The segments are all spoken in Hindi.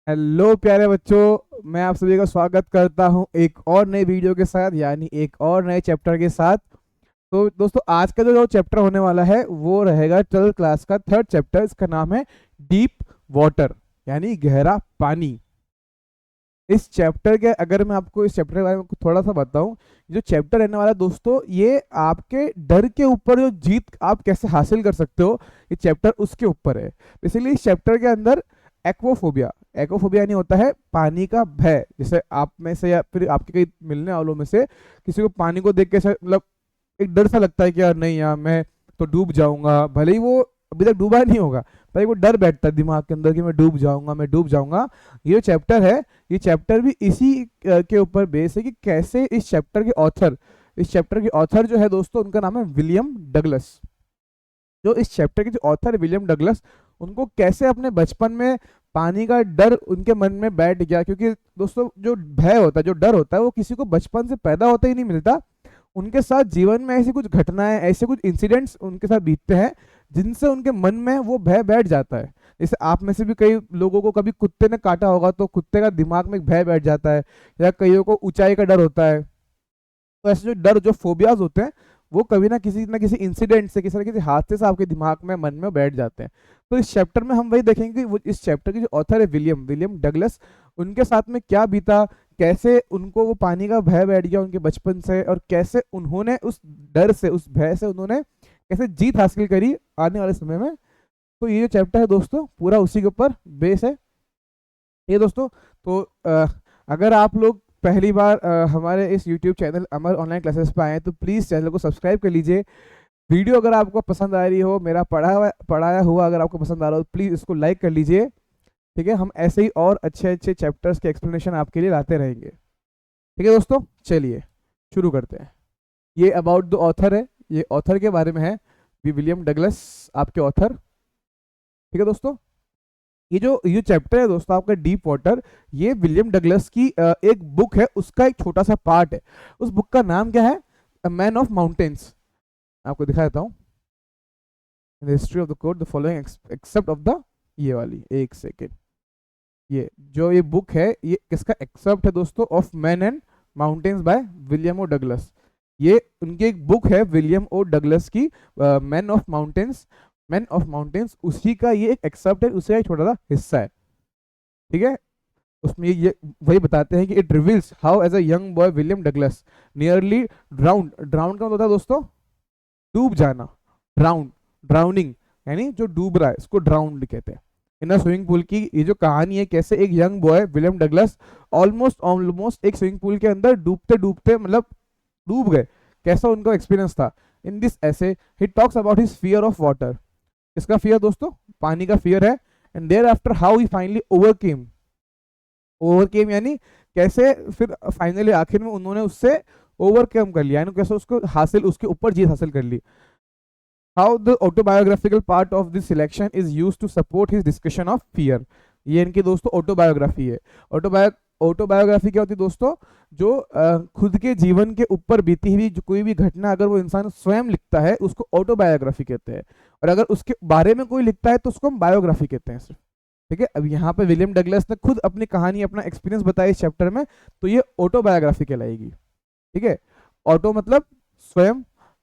हेलो प्यारे बच्चों, मैं आप सभी का स्वागत करता हूं एक और नई वीडियो के साथ, यानी एक और नए चैप्टर के साथ। तो दोस्तों, आज का जो चैप्टर होने वाला है वो रहेगा 12th क्लास का थर्ड चैप्टर। इसका नाम है डीप वाटर, यानी गहरा पानी। इस चैप्टर के अगर मैं आपको इस चैप्टर के बारे में थोड़ा सा बताऊं, जो चैप्टर रहने वाला है दोस्तों, ये आपके डर के ऊपर जो जीत आप कैसे हासिल कर सकते हो, ये चैप्टर उसके ऊपर है। इसलिए इस चैप्टर के अंदर एक्वाफोबिया, एक्वाफोबिया यानी होता है पानी का भय। जैसे आप में से या फिर आपके कई मिलने वालों में से किसी को पानी को देख के मतलब एक डर सा लगता है कि यार नहीं यार, मैं तो डूब जाऊंगा। भले ही वो अभी तक डूबा नहीं होगा, पर वो डर बैठता है दिमाग के अंदर कि मैं डूब जाऊंगा, मैं डूब जाऊंगा। ये चैप्टर है, ये चैप्टर भी इसी के ऊपर बेस है कि कैसे इस चैप्टर के ऑथर जो है दोस्तों, उनका नाम है विलियम डगलस। जो इस चैप्टर के जो ऑथर है विलियम डगलस, उनको कैसे अपने बचपन में पानी का डर उनके मन में बैठ गया। क्योंकि दोस्तों, जो भय होता है, जो डर होता है, वो किसी को बचपन से पैदा होते ही नहीं मिलता। उनके साथ जीवन में ऐसी कुछ घटनाएं, ऐसे कुछ इंसिडेंट्स उनके साथ बीतते हैं जिनसे उनके मन में वो भय बैठ जाता है। जैसे आप में से भी कई लोगों को कभी कुत्ते ने काटा होगा, तो कुत्ते का दिमाग में एक भय बैठ जाता है, या कईयों को ऊंचाई का डर होता है। तो ऐसे जो डर, जो फोबियाज होते हैं, वो कभी ना किसी इंसिडेंट से, किसी ना किसी हादसे से आपके दिमाग में, मन में बैठ जाते हैं। तो इस चैप्टर में हम वही देखेंगे कि वो इस चैप्टर के जो ऑथर है विलियम विलियम डगलस, उनके साथ में क्या बीता, कैसे उनको वो पानी का भय बैठ गया उनके बचपन से, और कैसे उन्होंने उस डर से, उस भय से उन्होंने कैसे जीत हासिल करी आने वाले समय में। तो ये जो चैप्टर है दोस्तों, पूरा उसी के ऊपर बेस है ये दोस्तों। तो अगर आप लोग पहली बार हमारे इस YouTube चैनल अमर ऑनलाइन क्लासेस पे आए हैं, तो प्लीज़ चैनल को सब्सक्राइब कर लीजिए। वीडियो अगर आपको पसंद आ रही हो, मेरा पढ़ाया हुआ अगर आपको पसंद आ रहा हो, प्लीज़ इसको लाइक कर लीजिए। ठीक है, हम ऐसे ही और अच्छे अच्छे चैप्टर्स के एक्सप्लेनेशन आपके लिए लाते रहेंगे। ठीक है दोस्तों, चलिए शुरू करते हैं। ये अबाउट द ऑथर है, ये ऑथर के बारे में है, विलियम डगलस आपके ऑथर। ठीक है दोस्तों, ये चैप्टर है दोस्तों आपका डीप वाटर, ये विलियम डगलस की एक बुक है, उसका एक छोटा सा पार्ट है। उस बुक का नाम क्या है? A man of mountains. आपको दिखा देता हूँ। History of the code the following except of the, ये वाली, एक सेकेंड। ये बुक है, ये किसका एक्सेप्ट है दोस्तों? Of man and mountains by William O Douglas. ये उनकी एक बुक है विलियम ओ डगलस की, man of mountains. Man of mountains, उसी का ये एक एक्सेप्ट है, उसी का एक छोटा सा हिस्सा है। ठीक है, उसमें ये वही बताते हैं कि it reveals how as a young boy William Douglas nearly drowned. Drowned का मतलब होता है दोस्तों डूब जाना। ड्राउंड, ड्राउनिंग यानी जो डूब रहा है, इसको ड्राउंड कहते हैं। इन अ स्विमिंग पूल की ये जो कहानी है, कैसे एक young boy William Douglas almost almost एक स्विमिंग पूल के अंदर डूबते डूबते मतलब डूब गए, कैसा उनका एक्सपीरियंस था। In this essay he talks about his fear of water. इसका फियर दोस्तों पानी का फियर है। And thereafter how he finally overcame. Overcame यानी कैसे फिर फाइनली आखिर में उन्होंने उससे ओवरकम कर लिया, यानी कैसे उसको हासिल, उसके ऊपर जीत हासिल कर ली। How the autobiographical part of this selection is used to support his discussion of fear. ये इनकी दोस्तों ऑटोबायोग्राफी है। ऑटोबायोग्राफी क्या होती है दोस्तों? जो खुद के जीवन के ऊपर बीती हुई जो कोई भी घटना अगर वो इंसान स्वयं लिखता है, उसको ऑटोबायोग्राफी कहते हैं। और अगर उसके बारे में कोई लिखता है तो उसको हम बायोग्राफी कहते हैं सिर्फ। ठीक है, अब यहाँ पे विलियम डगलस ने खुद अपनी कहानी, अपना एक्सपीरियंस बताया इस चैप्टर में, तो ये ऑटोबायोग्राफी कहलाएगी। ठीक है, ऑटो मतलब स्वयं,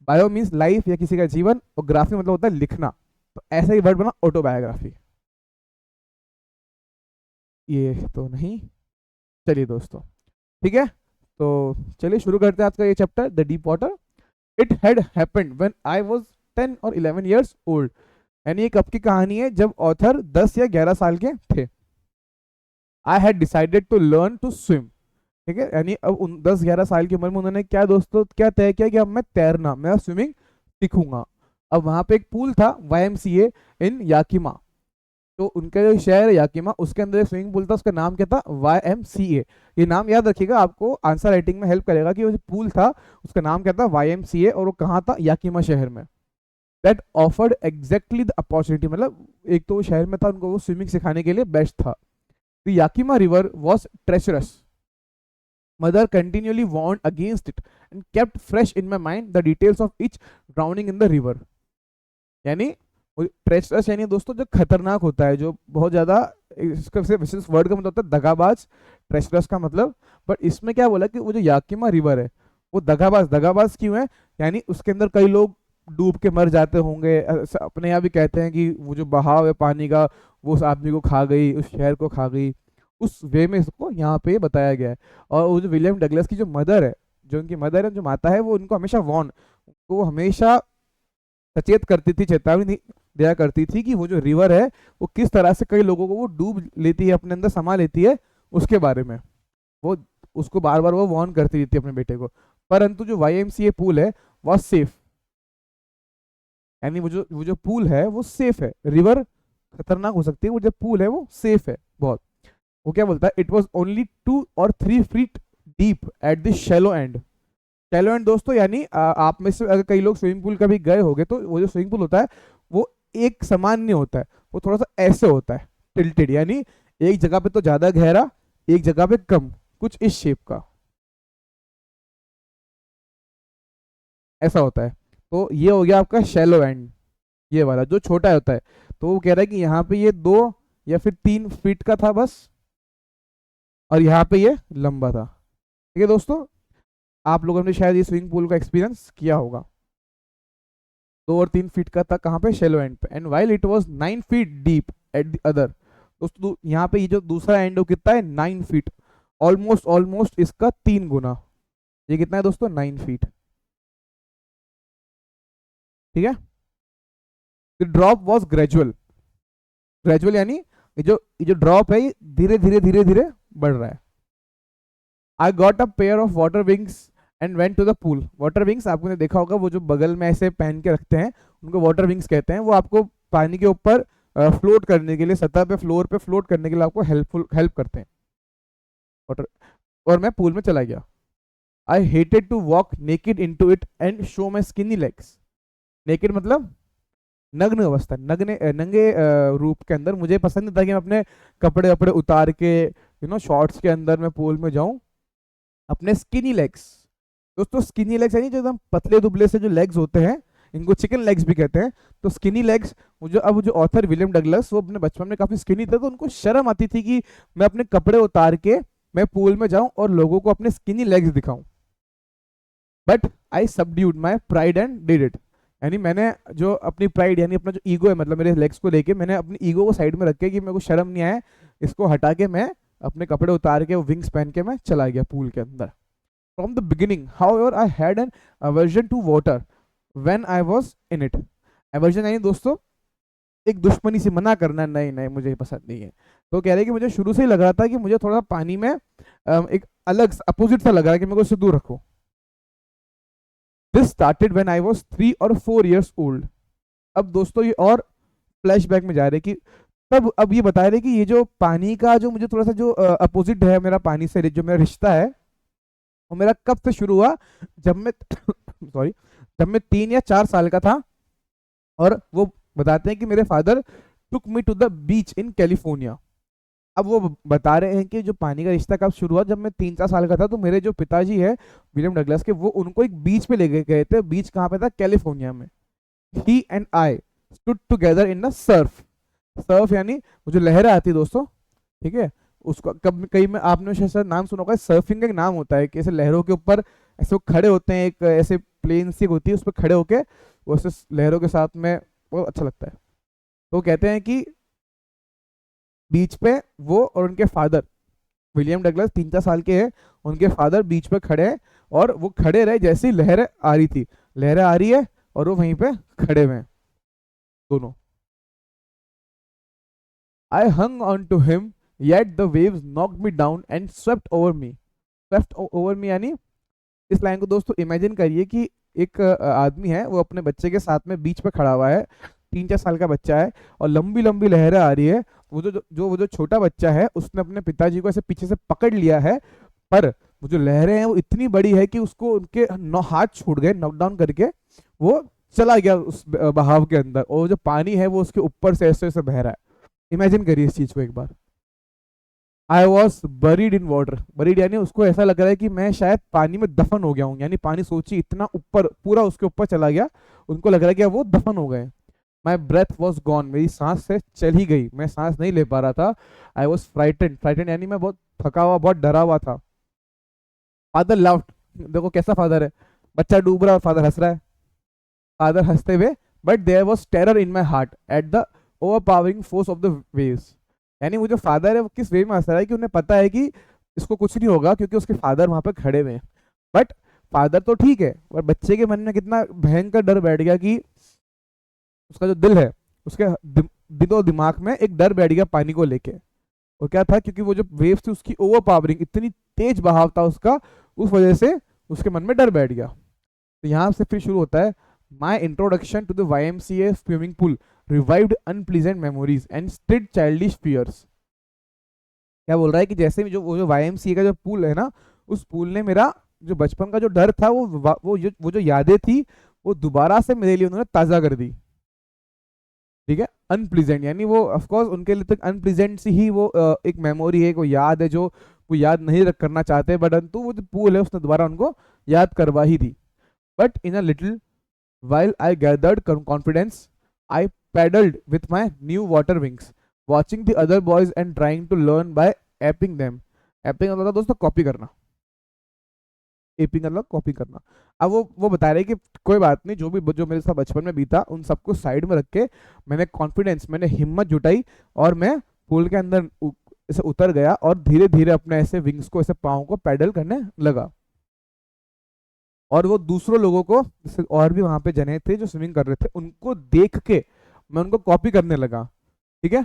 बायो मीन्स लाइफ या किसी का जीवन, और ग्राफी मतलब होता है लिखना। तो ऐसा ही वर्ड बना ऑटोबायोग्राफी। ये तो नहीं, चलिए दोस्तों, ठीक है, तो चलिए शुरू करते हैं आज का ये chapter the deep water. It had happened when I was 10 और 11 इयर्स ओल्ड। यानी ये कब की कहानी है? जब ऑथर 10 या 11 साल के थे। I had decided to learn to swim. ठीक है, यानी अब 10-11 साल की उम्र में उन्होंने क्या दोस्तों, क्या तय किया कि अब मैं तैरना, मैं स्विमिंग सीखूंगा। अब वहां पे एक पूल था, YMCA इन याकिमा। तो उनका जो शहर है याकिमा, उसके अंदर एक स्विमिंग पूल था, उसका नाम क्या था? YMCA। ये नाम याद रखिएगा, आपको आंसर राइटिंग में हेल्प करेगा कि वो जो पूल था उसका नाम क्या था? YMCA। और वो कहाँ था? याकिमा शहर में। That offered exactly the opportunity, मतलब एक तो वो शहर में था, उनको वो स्विमिंग सिखाने के लिए बेस्ट था। The Yakima river was treacherous. Mother continually warned against it and kept fresh in my mind the details of each drowning in the river. यानी ट्रेचरस यानी दोस्तों जो खतरनाक होता है, जो बहुत ज्यादा इसका सिर्फ इस वर्ड का मतलब होता है दगाबाज, ट्रेचरस का मतलब। बट इसमें क्या बोला कि वो जो याकिमा रिवर है वो दगाबाज, दगाबाज क्यों है, यानी उसके अंदर कई लोग डूब के मर जाते होंगे। अपने यहाँ भी कहते हैं कि वो जो बहाव है पानी का वो उस आदमी को खा गई, उस शहर को खा गई, उस वे में इसको यहाँ पे बताया गया है। और वो जो विलियम डगलस की जो मदर है, जो उनकी मदर है, जो माता है, वो उनको हमेशा वो हमेशा सचेत करती थी, चेतावनी दिया करती थी कि वो जो रिवर है वो किस तरह से कई लोगों को वो डूब लेती है, अपने अंदर समा लेती है, उसके बारे में वो उसको बार बार वो वार्न करती थी अपने बेटे को। परंतु जो YMCA पूल है वो सेफ, यानी वो जो पूल है वो सेफ है। रिवर खतरनाक हो सकती है, वो जो पूल है वो सेफ है बहुत। वो क्या बोलता है, इट वॉज ओनली 2 और 3 feet deep at the shallow and. Shallow and दोस्तों यानी आप में से अगर कई लोग स्विमिंग पूल कभी गए होंगे तो वो जो स्विमिंग पूल होता है वो एक समान नहीं होता है, वो थोड़ा सा ऐसे होता है, टिल्टेड, यानी एक जगह पे तो ज्यादा गहरा, एक जगह पे कम, कुछ इस शेप का ऐसा होता है। तो ये हो गया आपका शैलो एंड, ये वाला जो छोटा होता है। तो वो कह रहा है कि यहाँ पे ये 2 या फिर 3 फीट का था बस, और यहाँ पे ये लंबा था। ठीक है दोस्तों, आप लोगों ने शायद ये स्विमिंग पूल का एक्सपीरियंस किया होगा। 2 और 3 फीट का था कहाँ पे, शैलो एंड पे। And while it was 9 feet deep at the other. दोस्तों यहाँ पे ये जो दूसरा एंड वो कितना है, 9 फीट, ऑलमोस्ट ऑलमोस्ट इसका 3 गुना। ये कितना है दोस्तों, 9 फीट। ठीक है। The drop was gradual, gradual यानी ये जो ड्रॉप है ये धीरे धीरे धीरे धीरे बढ़ रहा है। I got a pair of water wings and went to the pool. Water wings आपने देखा होगा, वो जो बगल में ऐसे पहन के रखते हैं उनको वाटर विंग्स कहते हैं। वो आपको पानी के ऊपर फ्लोट करने के लिए, सतह पे फ्लोर पे फ्लोट करने के लिए आपको हेल्प करते हैं वाटर। और मैं पूल में चला गया। I hated to walk naked into it and show my skinny legs. Naked मतलब नग्न अवस्था, नंगे रूप के अंदर मुझे पसंद नहीं था कि मैं अपने कपड़े वपड़े उतार के शॉर्ट्स के अंदर मैं पूल में जाऊं। अपने स्किनी लेग्स, दोस्तों स्किनी लेग्स यानी जो एकदम पतले दुबले से जो लेग्स होते हैं, इनको चिकन लेग्स भी कहते हैं। तो स्किनी लेग्स, अब जो ऑथर विलियम डगलस वो अपने बचपन में काफी स्किनी थे, तो उनको शर्म आती थी कि मैं अपने कपड़े उतार के मैं पूल में जाऊं और लोगों को अपने स्किनी लेग्स दिखाऊं। But I subdued my pride and did it. यानी मैंने जो अपनी प्राइड यानी अपना जो ईगो है, मतलब मेरे लेग्स को लेके मैंने अपनी ईगो को साइड में रख के कि मेरे को शर्म नहीं आया, इसको हटा के मैं अपने कपड़े उतार के विंग्स पहन के मैं चला गया पूल के अंदर। From the beginning however I had an aversion to water when I was in it. Aversion यानी दोस्तों एक दुश्मनी से मना करना, नहीं नहीं मुझे पसंद नहीं है। तो कह रहे हैं कि मुझे शुरू से ही लग रहा था कि मुझे थोड़ा पानी में एक अलग अपोजिट सा लग रहा है कि मेरे को इससे दूर रखो। This started when I was 3 और 4 years old। अब दोस्तों ये और फ्लैशबैक में जा रहे कि तब अब ये बता रहे कि ये जो पानी का जो मुझे थोड़ा सा जो अपोजिट है मेरा पानी से जो मेरा रिश्ता है वो मेरा कब से शुरू हुआ, जब मैं सॉरी जब मैं 3 या 4 साल का था। और वो बताते हैं कि मेरे father took me to the beach in California. अब वो बता रहे हैं कि जो पानी का रिश्ता कब शुरू हुआ, जब मैं 3 4 साल का था। तो मेरे जो पिताजी है विलियम डगलस के, वो उनको एक बीच पे ले गए थे। बीच कहाँ पे था, कैलिफोर्निया में। He and I stood together in the surf. Surf यानी वो जो लहरें आती है दोस्तों, ठीक है, उसको कब कहीं में आपने शायद नाम सुना होगा, सर्फिंग का एक नाम होता है कि ऐसे लहरों के ऊपर ऐसे वो खड़े होते हैं, एक ऐसे प्लेन सी होती है उस पर खड़े होके वो ऐसे लहरों के साथ में, बहुत अच्छा लगता है। तो कहते हैं कि बीच पे वो और उनके फादर विलियम डगलस 3 4 साल के हैं, उनके फादर बीच पे खड़े हैं और वो खड़े रहे जैसी लहरें आ रही थी, लहरें आ रही है और वो वहीं पे खड़े हुए हैं दोनों। I hung on to him yet the waves knocked me down and swept over me. Swept over me यानी इस लाइन को दोस्तों इमेजिन करिए कि एक आदमी है, वो अपने बच्चे के साथ में बीच पे खड़ा हुआ है, 3 4 साल का बच्चा है और लंबी लंबी लहरें आ रही है। वो जो छोटा बच्चा है उसने अपने पिताजी को ऐसे पीछे से पकड़ लिया है, पर वो जो लहरें हैं वो इतनी बड़ी है कि उसको उनके हाथ छूट गए, नॉकडाउन करके वो चला गया उस बहाव के अंदर, और जो पानी है वो उसके ऊपर से ऐसे ऐसे बह रहा है। इमेजिन करिए इस चीज को एक बार। I was buried in water. Buried यानी उसको ऐसा लग रहा है कि मैं शायद पानी में दफन हो गया हूँ, यानी पानी सोचिए इतना ऊपर पूरा उसके ऊपर चला गया, उनको लग रहा है कि वो दफन हो गए। माई ब्रेथ वॉज गॉन, मेरी सांस से चल ही गई, मैं सांस नहीं ले पा रहा था। आई वॉज फ्राइटेंड, फ्राइटेंड यानी मैं बहुत थका हुआ, बहुत डरा हुआ था। फादर लाफ्ड, देखो कैसा फादर है, बच्चा डूब रहा है और फादर हंस रहा है, फादर हंसते हुए। But there was terror in my heart at the overpowering force of the waves. यानी वो जो फादर है वो किस वे में हंस रहा है कि उन्हें पता है कि इसको कुछ नहीं होगा क्योंकि उसके फादर वहां पे खड़े हुए हैं। बट फादर तो ठीक है, और बच्चे के मन में कितना भयंकर डर बैठ गया कि उसका जो दिल है, उसके दिलो दिमाग में एक डर बैठ गया पानी को लेके। और क्या था, क्योंकि वो जो वेव थी उसकी ओवर पावरिंग, इतनी तेज बहाव था उसका, उस वजह से उसके मन में डर बैठ गया। तो यहाँ से फिर शुरू होता है, my introduction to the YMCA swimming pool revived unpleasant memories and stirred childish fears. क्या बोल रहा है कि जैसे वो जो YMCA का जो पूल है ना, उस पूल ने मेरा जो बचपन का जो डर था, वो जो यादें थी, वो दोबारा से मेरे लिए उन्होंने ताज़ा कर दी। ठीक है, अनप्लीजेंट यानी वो ऑफ कोर्स उनके लिए तो अनप्लीजेंट सी ही वो एक मेमोरी है, कोई याद है जो वो याद नहीं रख करना चाहते, परंतु वो जो पूल है उसने दोबारा उनको याद करवा ही दी। But in a little while I gathered confidence, I paddled with my new water wings, watching the other boys and trying to learn by apping them. Apping मतलब था दोस्तों कॉपी करना, एपिंग मतलब कॉपी करना। अब वो बता रहे कि कोई बात नहीं, जो मेरे साथ बचपन में बीता उन सबको साइड में रख के मैंने कॉन्फिडेंस, मैंने हिम्मत जुटाई और मैं पूल के अंदर ऐसे उतर गया और धीरे धीरे अपने ऐसे विंग्स को, ऐसे पाँव को पैडल करने लगा। और वो दूसरों लोगों को, जैसे और भी वहां पे जने थे जो स्विमिंग कर रहे थे, उनको देख के मैं उनको कॉपी करने लगा। ठीक है,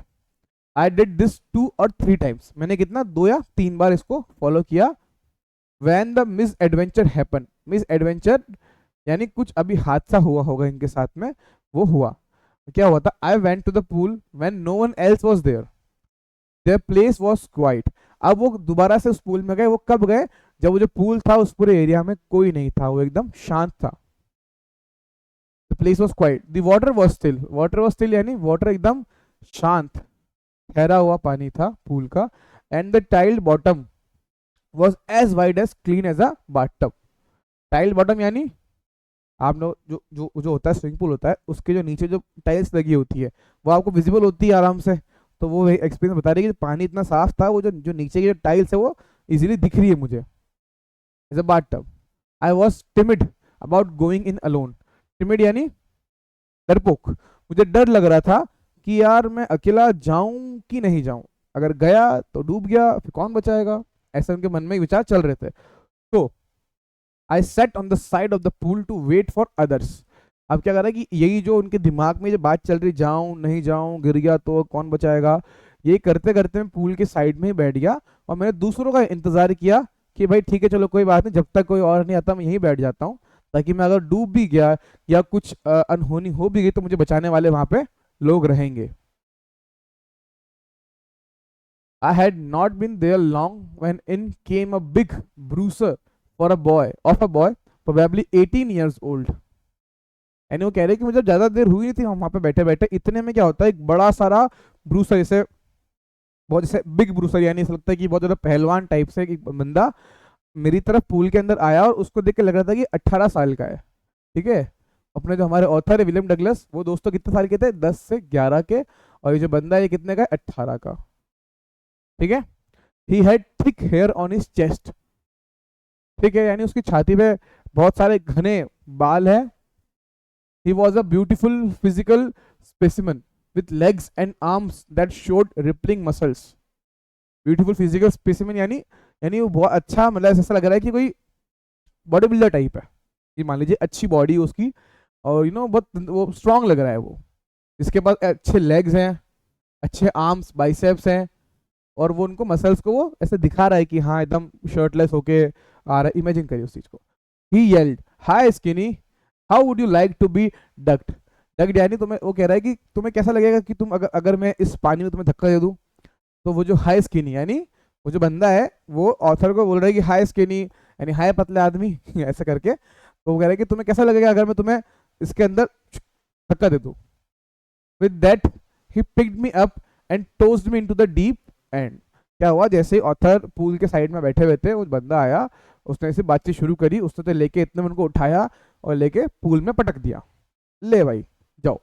आई डिड दिस 2 और 3 टाइम्स, मैंने कितना 2 या 3 बार इसको फॉलो किया। When the miss adventure happen, miss adventure यानी कुछ अभी हादसा हुआ होगा इनके साथ में, वो हुआ। क्या हुआ था, I went to the pool when no one else was there, there place was quiet. अब वो दोबारा से उस पूल में गए, वो कब गए, जब वो जो पूल था उस पूरे एरिया में कोई नहीं था, वो एकदम शांत था। The place was quiet, the water was still, water was still यानी वाटर एकदम शांत, ठहरा हुआ पानी था पूल का। And the tiled bottom was as white as clean as a bathtub. Tiled bottom यानी आप लोग जो जो जो होता है स्विमिंग पूल होता है, उसके जो नीचे जो टाइल्स लगी होती है वो आपको विजिबल होती है आराम से। तो वो एक्सपीरियंस बता रही है कि पानी इतना साफ था, वो जो नीचे की जो टाइल्स है वो इजीली दिख रही है मुझे as a bathtub. I was timid about going in alone, timid यानी डरपोक, मुझे डर लग रहा था कि यार मैं अकेला जाऊं कि नहीं जाऊं, अगर गया तो डूब गया, फिर कौन बचाएगा, ऐसे उनके मन में विचार चल रहे थे। तो I sat on the side of the pool to wait for others. अब क्या कर रहा है कि यही जो उनके दिमाग में जो बात चल रही, जाऊं नहीं जाऊं, गिर गया तो कौन बचाएगा, ये करते करते मैं पूल के साइड में ही बैठ गया और मैंने दूसरों का इंतजार किया कि भाई ठीक है चलो कोई बात नहीं, जब तक कोई और नहीं आता मैं यहीं बैठ जाता हूँ, ताकि मैं अगर डूब भी गया या कुछ अनहोनी हो भी गई तो मुझे बचाने वाले वहां पे लोग रहेंगे। I had not been there long when in came a big bruiser for a boy, of a boy probably 18 years old. यानी वो कह रहे कि मुझे ज्यादा देर हुई नहीं थी वहां पे बैठे बैठे, इतने में क्या होता है, एक बड़ा सारा ब्रूसर, जैसे बहुत जैसे बिग ब्रूसर, यानी ऐसा लगता है कि बहुत ज्यादा पहलवान टाइप से एक बंदा मेरी तरफ पूल के अंदर आया और उसको देख के लग रहा था कि 18 साल का है। ठीक है, अपने जो हमारे ऑथर है विलियम डगलस, वो दोस्तों कितने साल के थे, 10 से 11 के, और ये जो बंदा है ये कितने का है, 18 का। ठीक है, he had thick hair on his chest, ठीक है, यानी उसकी छाती पे बहुत सारे घने बाल है। He was a beautiful physical specimen with legs and arms that showed rippling muscles. Beautiful physical specimen यानी वो बहुत अच्छा, मतलब ऐसा लग रहा है कि कोई बॉडी बिल्डर टाइप है, ये मान लीजिए अच्छी बॉडी है उसकी, और बहुत वो स्ट्रांग लग रहा है वो, इसके पास अच्छे लेग्स हैं, अच्छे आर्म्स बाइसेप्स हैं, और वो उनको मसल्स को वो ऐसे दिखा रहा है कि हाँ एकदम शर्टलेस होके आ रहा है। इमेजिन करिए उस चीज को। He yelled, hi skinny, how would you like to be ducked. Ducked यानी तुम्हें, वो कह रहा है कि तुम्हें कैसा लगेगा कि तुम अगर मैं इस पानी में तुम्हें धक्का दे दूं। तो वो जो हाई स्किनी यानी वो जो बंदा है वो ऑथर को बोल रहा है कि हाई स्किनी यानी हाई पतले आदमी ऐसा करके। तो वो कह रहा है कि तुम्हें कैसा लगेगा अगर मैं तुम्हें इसके अंदर धक्का दे दूं। With that he picked me up and tossed me into the deep end. क्या हुआ, जैसे ही ऑथर पूल के साइड में बैठे हुए थे, वो बंदा आया, उसने ऐसे बातचीत शुरू करी, उसने तो लेके इतने में उनको उठाया और लेके पूल में पटक दिया, ले भाई जाओ।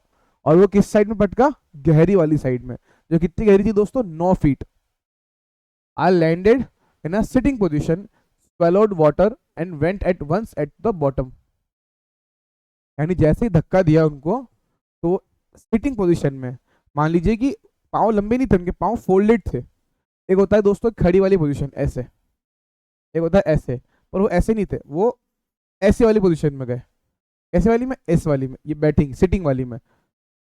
और वो किस साइड में पटका, गहरी वाली साइड में, जो कितनी गहरी थी दोस्तों, 9 feet. I landed in a sitting position, swallowed water and went at once at the bottom। यानी जैसे ही धक्का दिया उनको, तो सिटिंग पोजीशन में, मान लीजिए कि पाँव लंबे नहीं थे उनके, पाँव फोल्डेड थे। एक होता है दोस्तों खड़ी वाली पोजीशन ऐसे, एक होता है ऐसे, पर वो ऐसे नहीं थे, वो ऐसे वाली पोजीशन में गए। ऐसे वाली में, ऐसे वाली में, ये बैटिंग सिटिंग वाली में,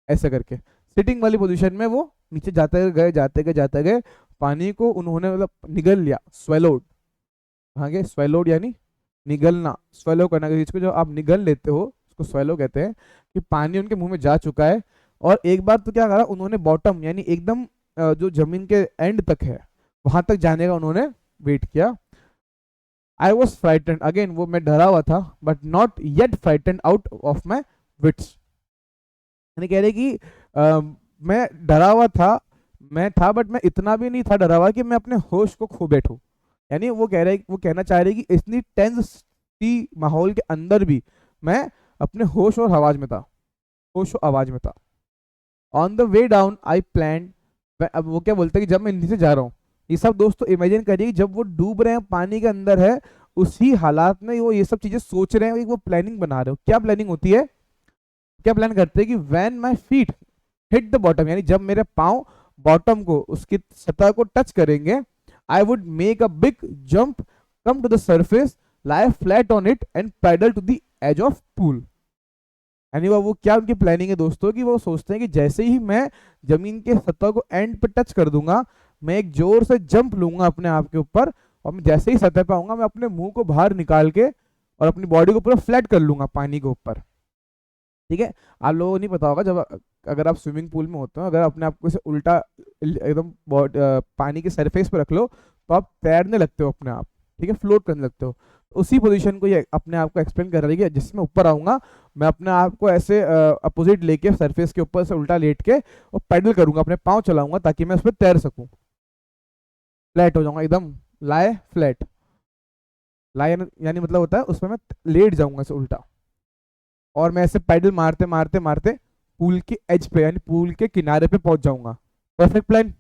ऐसे करके सिटिंग वाली पोजीशन में वो नीचे जाते गए जाते गए जाते गए, पानी को उन्होंने मतलब निगल लिया, स्वेलोड। कहाँ गए, स्वेलोड यानी निगलना, स्वेलो करना किसी चीज को, जो आप निगल लेते हो उसको स्वेलो कहते हैं। कि पानी उनके मुंह में जा चुका है, और एक बार तो क्या करा उन्होंने, बॉटम यानी एकदम जो जमीन के एंड तक है वहां तक जाने का उन्होंने वेट किया। आई वॉज फ्राइटेंड अगेन, वो मैं डरा हुआ था, but not yet frightened out of my wits. यानी कह रहे कि मैं डरा हुआ था, मैं था, बट मैं इतना भी नहीं था डरा हुआ कि मैं अपने होश को खो बैठूं। यानी वो कह रहे, वो कहना चाह रहे कि इतनी टेंस सी माहौल के अंदर भी मैं अपने होश और आवाज में था, होश और आवाज में था। On the way down I plan, अब वो क्या बोलते हैं कि जब मैं नीचे जा रहा हूँ, ये सब दोस्तों इमेजिन करिए जब वो डूब रहे हैं पानी के अंदर है, उसी हालात में वो ये सब चीजें सोच रहे हैं, वो प्लानिंग बना रहे हो। क्या प्लानिंग होती है, क्या प्लान करते हैं कि when my feet hit the bottom, यानी जब मेरे पाँव बॉटम को, उसकी सतह को टच करेंगे, I would make a big jump, come to the surface, lie flat on it and paddle to the edge of pool। यानी वो क्या उनकी प्लानिंग है दोस्तों, कि वो सोचते हैं कि जैसे ही मैं जमीन के सतह को एंड पे टच कर दूंगा, मैं एक जोर से जंप लूंगा अपने आप के ऊपर, और मैं जैसे ही सतह पे आऊंगा, मैं अपने मुंह को बाहर निकाल के और अपनी बॉडी को पूरा फ्लैट कर लूंगा पानी के ऊपर। ठीक है, आप लोगों को नहीं पता होगा, जब अगर आप स्विमिंग पूल में होते हो, अगर अपने आप को इसे उल्टा एकदम पानी के सरफेस पे रख लो, तो आप तैरने लगते हो अपने आप, ठीक है, फ्लोट करने लगते हो। उसी पोजीशन को ये अपने आप को एक्सप्लेन कर रही है, जिसमें ऊपर आऊंगा मैं, अपने आप को ऐसे अपोजिट लेके सरफेस के ऊपर से उल्टा लेट के और पैडल करूंगा, अपने पाँव चलाऊंगा ताकि मैं उस पर तैर सकूं, फ्लैट हो जाऊंगा एकदम, लाए फ्लैट, लाए यानी मतलब होता है उसमें मैं लेट जाऊंगा ऐसे उल्टा, और मैं ऐसे पैडल मारते मारते मारते पूल के एज पे यानी पूल के किनारे पे पहुंच जाऊंगा। Perfect plan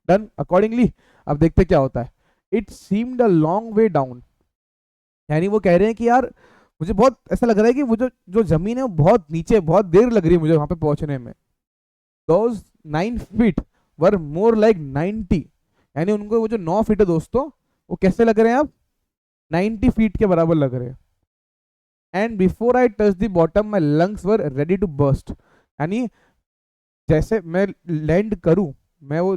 done accordingly. अब देखते क्या होता है। It seemed a long way down, यानी वो कह रहे हैं कि यार मुझे बहुत ऐसा लग रहा है कि वो जो जो जमीन है वो बहुत नीचे, बहुत देर लग रही है मुझे वहां पे पहुंचने में। Those 9 feet were more like 90, यानी उनको वो जो 9 फीट है दोस्तों, वो कैसे लग रहे हैं अब, 90 फीट के बराबर लग रहे हैं। And before I touch the bottom my lungs were ready to burst, यानी जैसे मैं लैंड करूं, मैं वो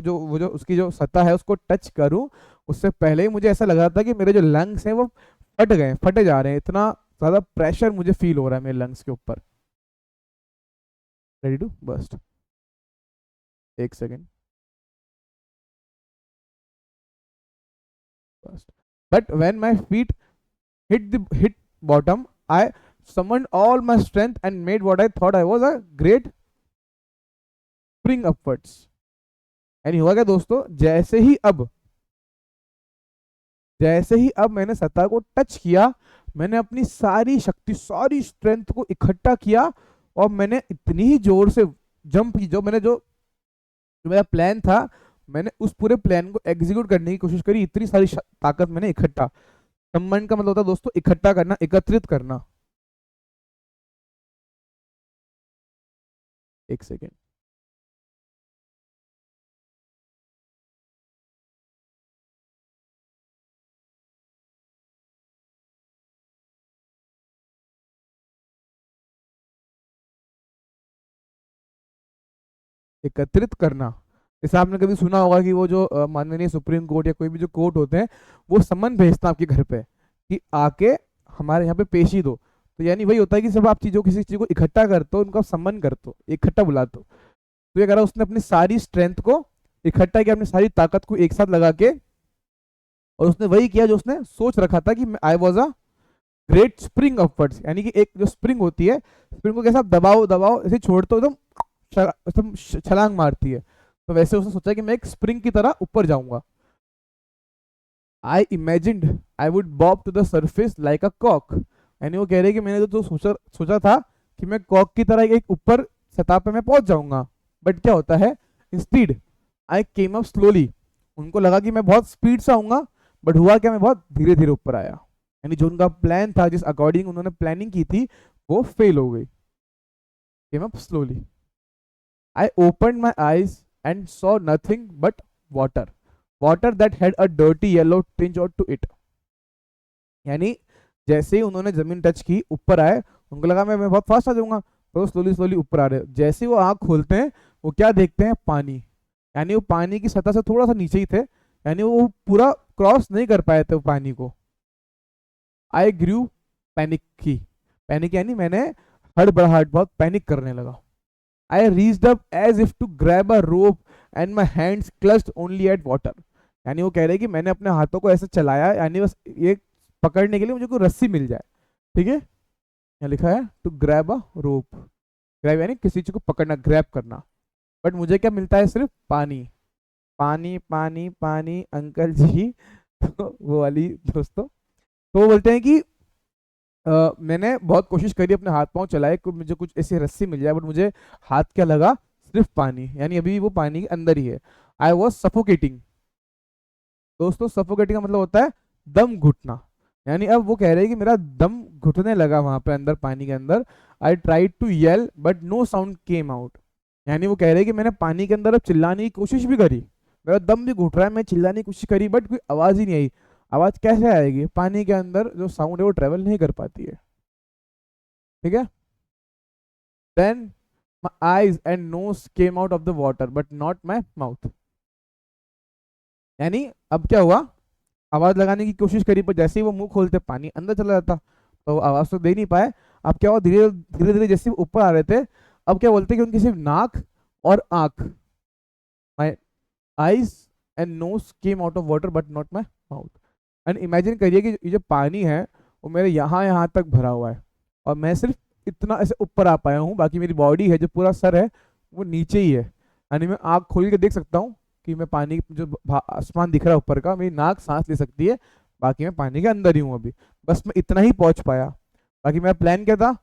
जो उसकी जो सतह है उसको टच करूं, उससे पहले ही मुझे ऐसा लग रहा था कि मेरे जो लंग्स हैं वो फट गए, फटे जा रहे हैं, इतना ज्यादा प्रेशर मुझे फील हो रहा है मेरे लंग्स के ऊपर। रेडी टू बर्स्ट, एक second, burst. But when my feet hit bottom, I summoned all my strength and made what I thought I was a great spring upwards। यानी हुआ क्या दोस्तों, जैसे ही अब मैंने सतह को टच किया, मैंने अपनी सारी शक्ति, सारी स्ट्रेंथ को इकट्ठा किया, और मैंने इतनी ही जोर से जंप की, जो मेरा प्लान था, मैंने उस पूरे प्लान को एग्जीक्यूट करने की कोशिश करी, इतनी सारी ताकत मैंने इकट्ठा, सम्मान का मतलब होता है दोस्तों इकट्ठा करना, एकत्रित करना। एक सेकेंड, एकत्रित करना, जैसे आपने कभी सुना होगा कि वो जो माननीय सुप्रीम कोर्ट या कोई भी जो कोर्ट होते हैं, वो सम्मन भेजता है आपके घर पे कि आके हमारे यहाँ पे पेशी दो। तो यानी वही होता है कि जब आप चीजों किसी चीज को इकट्ठा करते हो, उनको सम्मान करते हो, इकट्ठा बुलाते हो। तो ये कह रहा उसने अपनी सारी स्ट्रेंथ को इकट्ठा किया, अपनी सारी ताकत को एक साथ लगा के, और उसने वही किया जो उसने सोच रखा था कि I was a great spring upwards, यानी कि एक जो स्प्रिंग होती है, स्प्रिंग को कैसा दबाओ दबाओ ऐसे छोड़ते हो, एकदम छलांग मारती है, तो वैसे उसने सोचा कि मैं एक स्प्रिंग की तरह ऊपर जाऊंगा। I imagined I would bob to the surface like a कॉक, यानी वो कह रहे हैं कि मैंने तो सोचा था कि मैं कॉक की तरह एक ऊपर सतह पे मैं पहुंच जाऊंगा। बट क्या होता है, इंस्टीड आई केम अप स्लोली। उनको लगा कि मैं बहुत स्पीड से आऊंगा, बट हुआ क्या, मैं बहुत धीरे धीरे ऊपर आया। यानी जो उनका प्लान था, जिस अकॉर्डिंग उन्होंने प्लानिंग की थी, वो फेल हो गई। Came up slowly. I open my eyes and saw nothing but water, water that had a dirty yellow tinge और टू इट। यानी जैसे ही उन्होंने जमीन टच की, ऊपर आए, उनको लगा मैं बहुत फास्ट आ जाऊंगा, तो स्लोली स्लोली ऊपर आ रहे। जैसे ही वो आंख खोलते हैं, वो क्या देखते हैं, पानी। यानी वो पानी की सतह से थोड़ा सा नीचे ही थे, यानी वो पूरा क्रॉस नहीं कर पाए थे वो पानी को। आई ग्रू पैनिक की, पैनिक यानी मैंने हड़बड़ाहट, बहुत पैनिक करने लगा। I reached up as if to grab a rope and my hands clutched only at water. यानी वो कह रहे हैं कि मैंने अपने हाथों को ऐसे चलाया, यानी बस ये पकड़ने के लिए मुझे कोई रस्सी मिल जाए। ठीक है, यहाँ लिखा है to grab a rope. Grab यानी किसी चीज को पकड़ना, ग्रैब करना। बट मुझे क्या मिलता है, सिर्फ पानी, पानी पानी पानी अंकल जी। तो वो वाली दोस्तों, तो वो बोलते हैं कि मैंने बहुत कोशिश करी, अपने हाथ पांव चलाए कि मुझे कुछ ऐसी रस्सी मिल जाए, बट मुझे हाथ क्या लगा, सिर्फ पानी। यानी अभी वो पानी के अंदर ही है। I was suffocating. दोस्तों सफोकेटिंग का मतलब होता है दम घुटना। यानी अब वो कह रहे हैं कि मेरा दम घुटने लगा वहां पे अंदर, पानी के अंदर। I tried to yell but no sound came out. यानी वो कह रहे हैं कि मैंने पानी के अंदर अब चिल्लाने की कोशिश भी करी, मेरा दम भी घुट रहा है, मैं चिल्लाने की कोशिश करी, बट कोई आवाज ही नहीं आई। आवाज कैसे आएगी, पानी के अंदर जो साउंड है वो ट्रेवल नहीं कर पाती है। ठीक है। Then my eyes and nose came out of the water but not my mouth. यानी अब क्या हुआ, आवाज लगाने की कोशिश करी, पर जैसे ही वो मुंह खोलते पानी अंदर चला जाता, तो आवाज तो दे नहीं पाए। अब क्या हुआ, धीरे धीरे धीरे जैसे वो ऊपर आ रहे थे, अब क्या बोलते हैं कि उनकी सिर्फ नाक और आंख, my eyes and nose came out of water but not my mouth. And imagine करिए कि ये जो पानी है वो मेरे यहाँ यहाँ तक भरा हुआ है, और मैं सिर्फ इतना ऐसे ऊपर आ पाया हूँ, बाकी मेरी बॉडी है, जो पूरा सर है, वो नीचे ही है। यानी मैं आँख खोल के देख सकता हूँ कि मैं पानी जो आसमान दिख रहा है ऊपर का, मेरी नाक सांस ले सकती है, बाकी मैं पानी के अंदर ही हूँ अभी। बस मैं इतना ही पहुंच पाया। बाकी मेरा प्लान क्या था,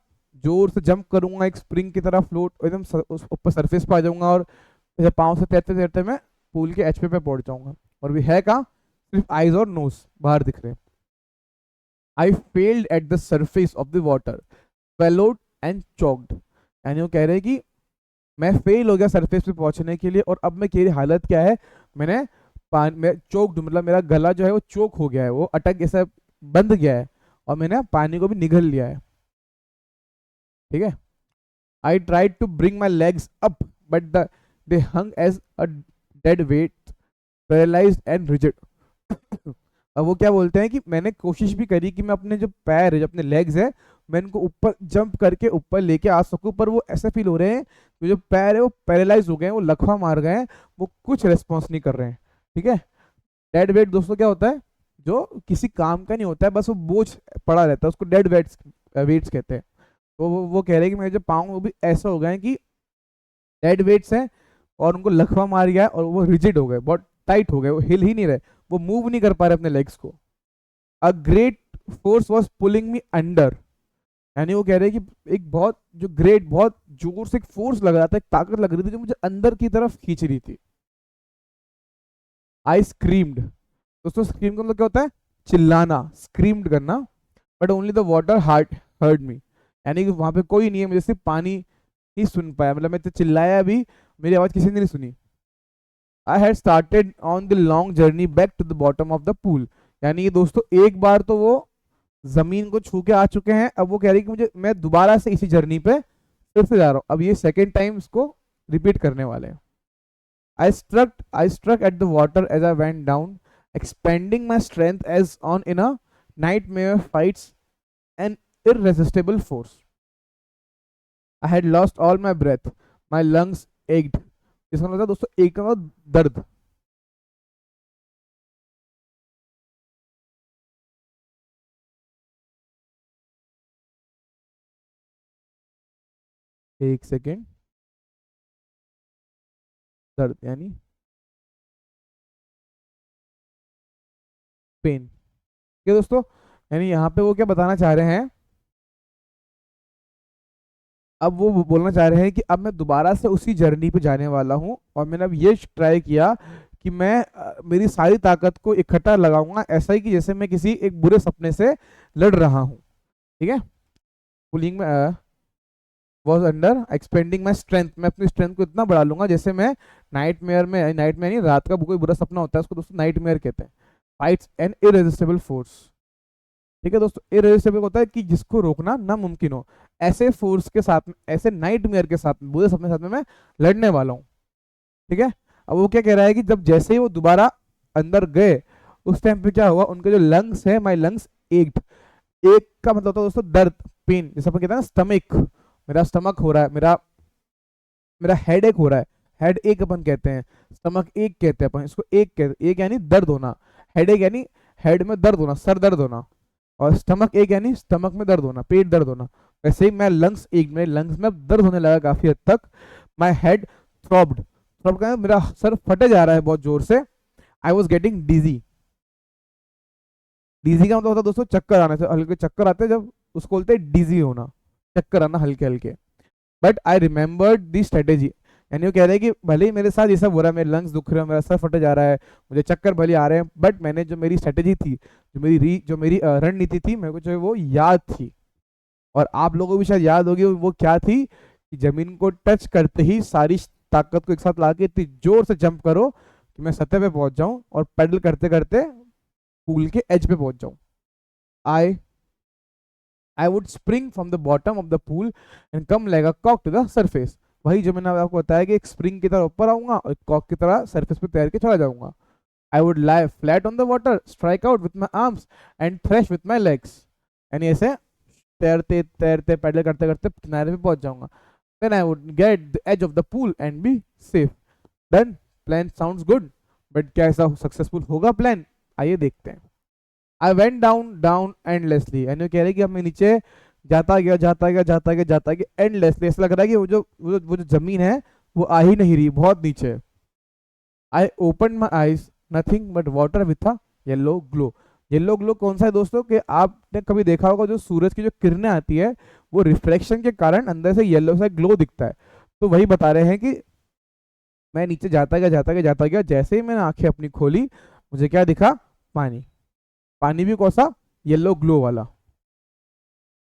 जोर से जंप करूंगा, एक स्प्रिंग की तरह फ्लोट एकदम उस ऊपर सरफेस पे आ जाऊंगा, और जैसे पाँव से तैरते तैरते मैं पूल के एच पे पहुंच जाऊंगा। और भी है कहाँ, सिर्फ आईज और नोज बाहर दिख रहे हैं। I flailed at the surface of the water, flailed and choked. यानी वो कह रहे हैं कि मैं फेल हो गया सरफेस पे पहुंचने के लिए, और अब मैं मेरी हालत क्या है, मैंने पानी में चोक्ड, मतलब मेरा गला जो है वो चोक हो गया है, वो अटक ऐसा बंद गया है, और मैंने पानी को भी निगल लिया है। ठीक है। I tried to bring my legs up but they hung as a dead weight, paralysed and rigid. अब वो क्या बोलते हैं कि मैंने कोशिश भी करी कि मैं अपने जो पैर है, जो अपने लेग्स है, मैं इनको ऊपर जंप करके ऊपर लेके आ सकूं, पर वो ऐसे फील हो रहे हैं कि जो पैर है वो पैरालाइज हो गए हैं, वो लकवा मार गए हैं, वो कुछ रेस्पॉन्स नहीं कर रहे हैं। ठीक है। डेड वेट दोस्तों क्या होता है, जो किसी काम का नहीं होता है, बस वो बोझ पड़ा रहता है, उसको डेड वेट्स वेट्स कहते हैं। तो वो कह रहे हैं कि मेरे जो पाँव वो भी ऐसा हो गए हैं कि डेड वेट्स हैं, और उनको लकवा मार गया है, और वो रिजिड हो गए, बहुत टाइट हो गए, वो हिल ही नहीं रहे, वो मूव नहीं कर पा रहे अपने लेग्स को। A great force was pulling me under. यानी वो कह रहे हैं कि एक बहुत जो ग्रेट, बहुत जोर से एक फोर्स लग रहा था, एक ताकत लग रही थी, जो मुझे अंदर की तरफ खींच रही थी। आई स्क्रीम्ड। दोस्तों स्क्रीम का मतलब क्या होता है, चिल्लाना, स्क्रीम्ड करना। But only the water heart heard me. यानी कि वहां पे कोई नहीं है, मुझे सिर्फ पानी ही सुन पाया, मतलब मैं तो चिल्लाया भी, मेरी आवाज किसी ने नहीं सुनी। I had started on the long journey back to the bottom of the pool. यानी कि दोस्तों एक बार तो वो जमीन को छू के आ चुके हैं, अब वो कह रही कि मुझे, मैं दोबारा से इसी जर्नी पे फिर से जा रहा हूँ, अब ये सेकेंड टाइम इसको रिपीट करने वाले हैं। I struck at the water as I went down, expanding my strength as on in a nightmare fights an irresistible force. I had lost all my breath. My lungs ached. इसका मतलब दोस्तों एक का मतलब दर्द। एक सेकेंड, दर्द यानी पेन। ठीक है दोस्तों, यानी यहाँ पे वो क्या बताना चाह रहे हैं, अब वो बोलना चाह रहे हैं कि अब मैं दोबारा से उसी जर्नी पे जाने वाला हूँ, और मैंने अब ये ट्राई किया कि मैं मेरी सारी ताकत को इकट्ठा लगाऊंगा, ऐसा ही कि जैसे मैं किसी एक बुरे सपने से लड़ रहा हूँ। ठीक है, पुलिंग में was under expanding my strength, मैं अपनी स्ट्रेंथ को इतना बढ़ा लूंगा जैसे मैं नाइटमेयर में, नाइटमेयर नहीं, रात का कोई बुरा सपना होता है उसको दोस्तों नाइटमेयर कहते हैं। Fights an irresistible force. ठीक है दोस्तों, इरेजिस्टिबल होता है कि जिसको रोकना नामुमकिन हो। ऐसे फोर्स के साथ में, ऐसे नाइटमेयर के साथ में, बुरे सपने के साथ में मैं लड़ने वाला हूँ। ठीक है, अब वो क्या कह रहा है कि जब जैसे ही वो दोबारा अंदर गए, उस टाइम पे क्या हुआ, उनके जो लंग्स है, माई लंग्स एक्ट, एक का मतलब होता है दोस्तों दर्द, पेन, जैसे अपन कहते हैं ना स्टमक, मेरा स्टमक हो रहा है, मेरा मेरा हेड एक हो रहा है, हेड एक अपन कहते हैं, स्टमक एक कहते हैं अपन इसको, एक कहते, एक यानी दर्द होना, हेड एक यानी हेड में दर्द होना, सर दर्द होना, और स्टमक एक यानी स्टमक में दर्द होना, पेट दर्द होना। वैसे ही मैं लंग्स एक, मेरे लंग्स में दर्द होने लगा काफी हद तक। माई हेड थ्रॉब्ड, थ्रॉब का मेरा सर फटे जा रहा है बहुत जोर से। I was getting dizzy, dizzy का मतलब होता है दोस्तों चक्कर आने से, हल्के चक्कर आते हैं जब, उसको बोलते हैं डीजी होना, चक्कर आना हल्के हल्के। But I remembered the strategy, यानी वो कह रहे हैं कि भले ही मेरे साथ ये सब हो रहा है, मेरे लंग्स दुख रहे हैं, मेरा सर फटे जा रहा है, मुझे चक्कर भले आ रहे हैं, बट मैंने जो मेरी स्ट्रेटेजी थी, जो मेरी रणनीति थी, मेरे को जो है वो याद थी। और आप लोगों को भी शायद याद होगी वो क्या थी, कि जमीन को टच करते ही सारी ताकत को एक साथ ला के इतनी जोर से जंप करो कि मैं सतह पे पहुंच जाऊं, और पैडल करते करते पूल के एज पे पहुंच जाऊं। I I would spring from the bottom of the pool and come like a कॉक टू द सरफेस। वही जो मैंने आपको बताया कि एक स्प्रिंग की तरह ऊपर आऊंगा और कॉक की तरह सरफेस पे तैर के चला जाऊंगा। I would lie flat on the water, strike out with my arms and thrash with my legs, यानी ऐसे तैरते तैरते पैडल करते करते किनारे पे पहुंच जाऊंगा। Then I would get the edge of the pool and be safe. Done, plan sounds good, but क्या ऐसा सक्सेसफुल होगा प्लान? आइए देखते हैं। I went down down endlessly, यानी कह रहे हैं कि अब मैं नीचे जाता गया जाता गया जाता गया जाता गया एंडलेसली, ऐसा लग रहा है कि वो जो जमीन है वो आ ही नहीं रही, बहुत नीचे। I open my eyes, nothing but water with a yellow glow. Yellow glow कौन सा है दोस्तों, कि आपने कभी देखा होगा जो सूरज की जो किरणें आती है, वो रिफ्लेक्शन के कारण अंदर से येलो सा ग्लो दिखता है। तो वही बता रहे हैं कि मैं नीचे जाता गया जाता गया जाता गया, जैसे ही मैंने आंखें अपनी खोली, मुझे क्या दिखा? पानी। पानी भी कौन सा? येलो ग्लो वाला।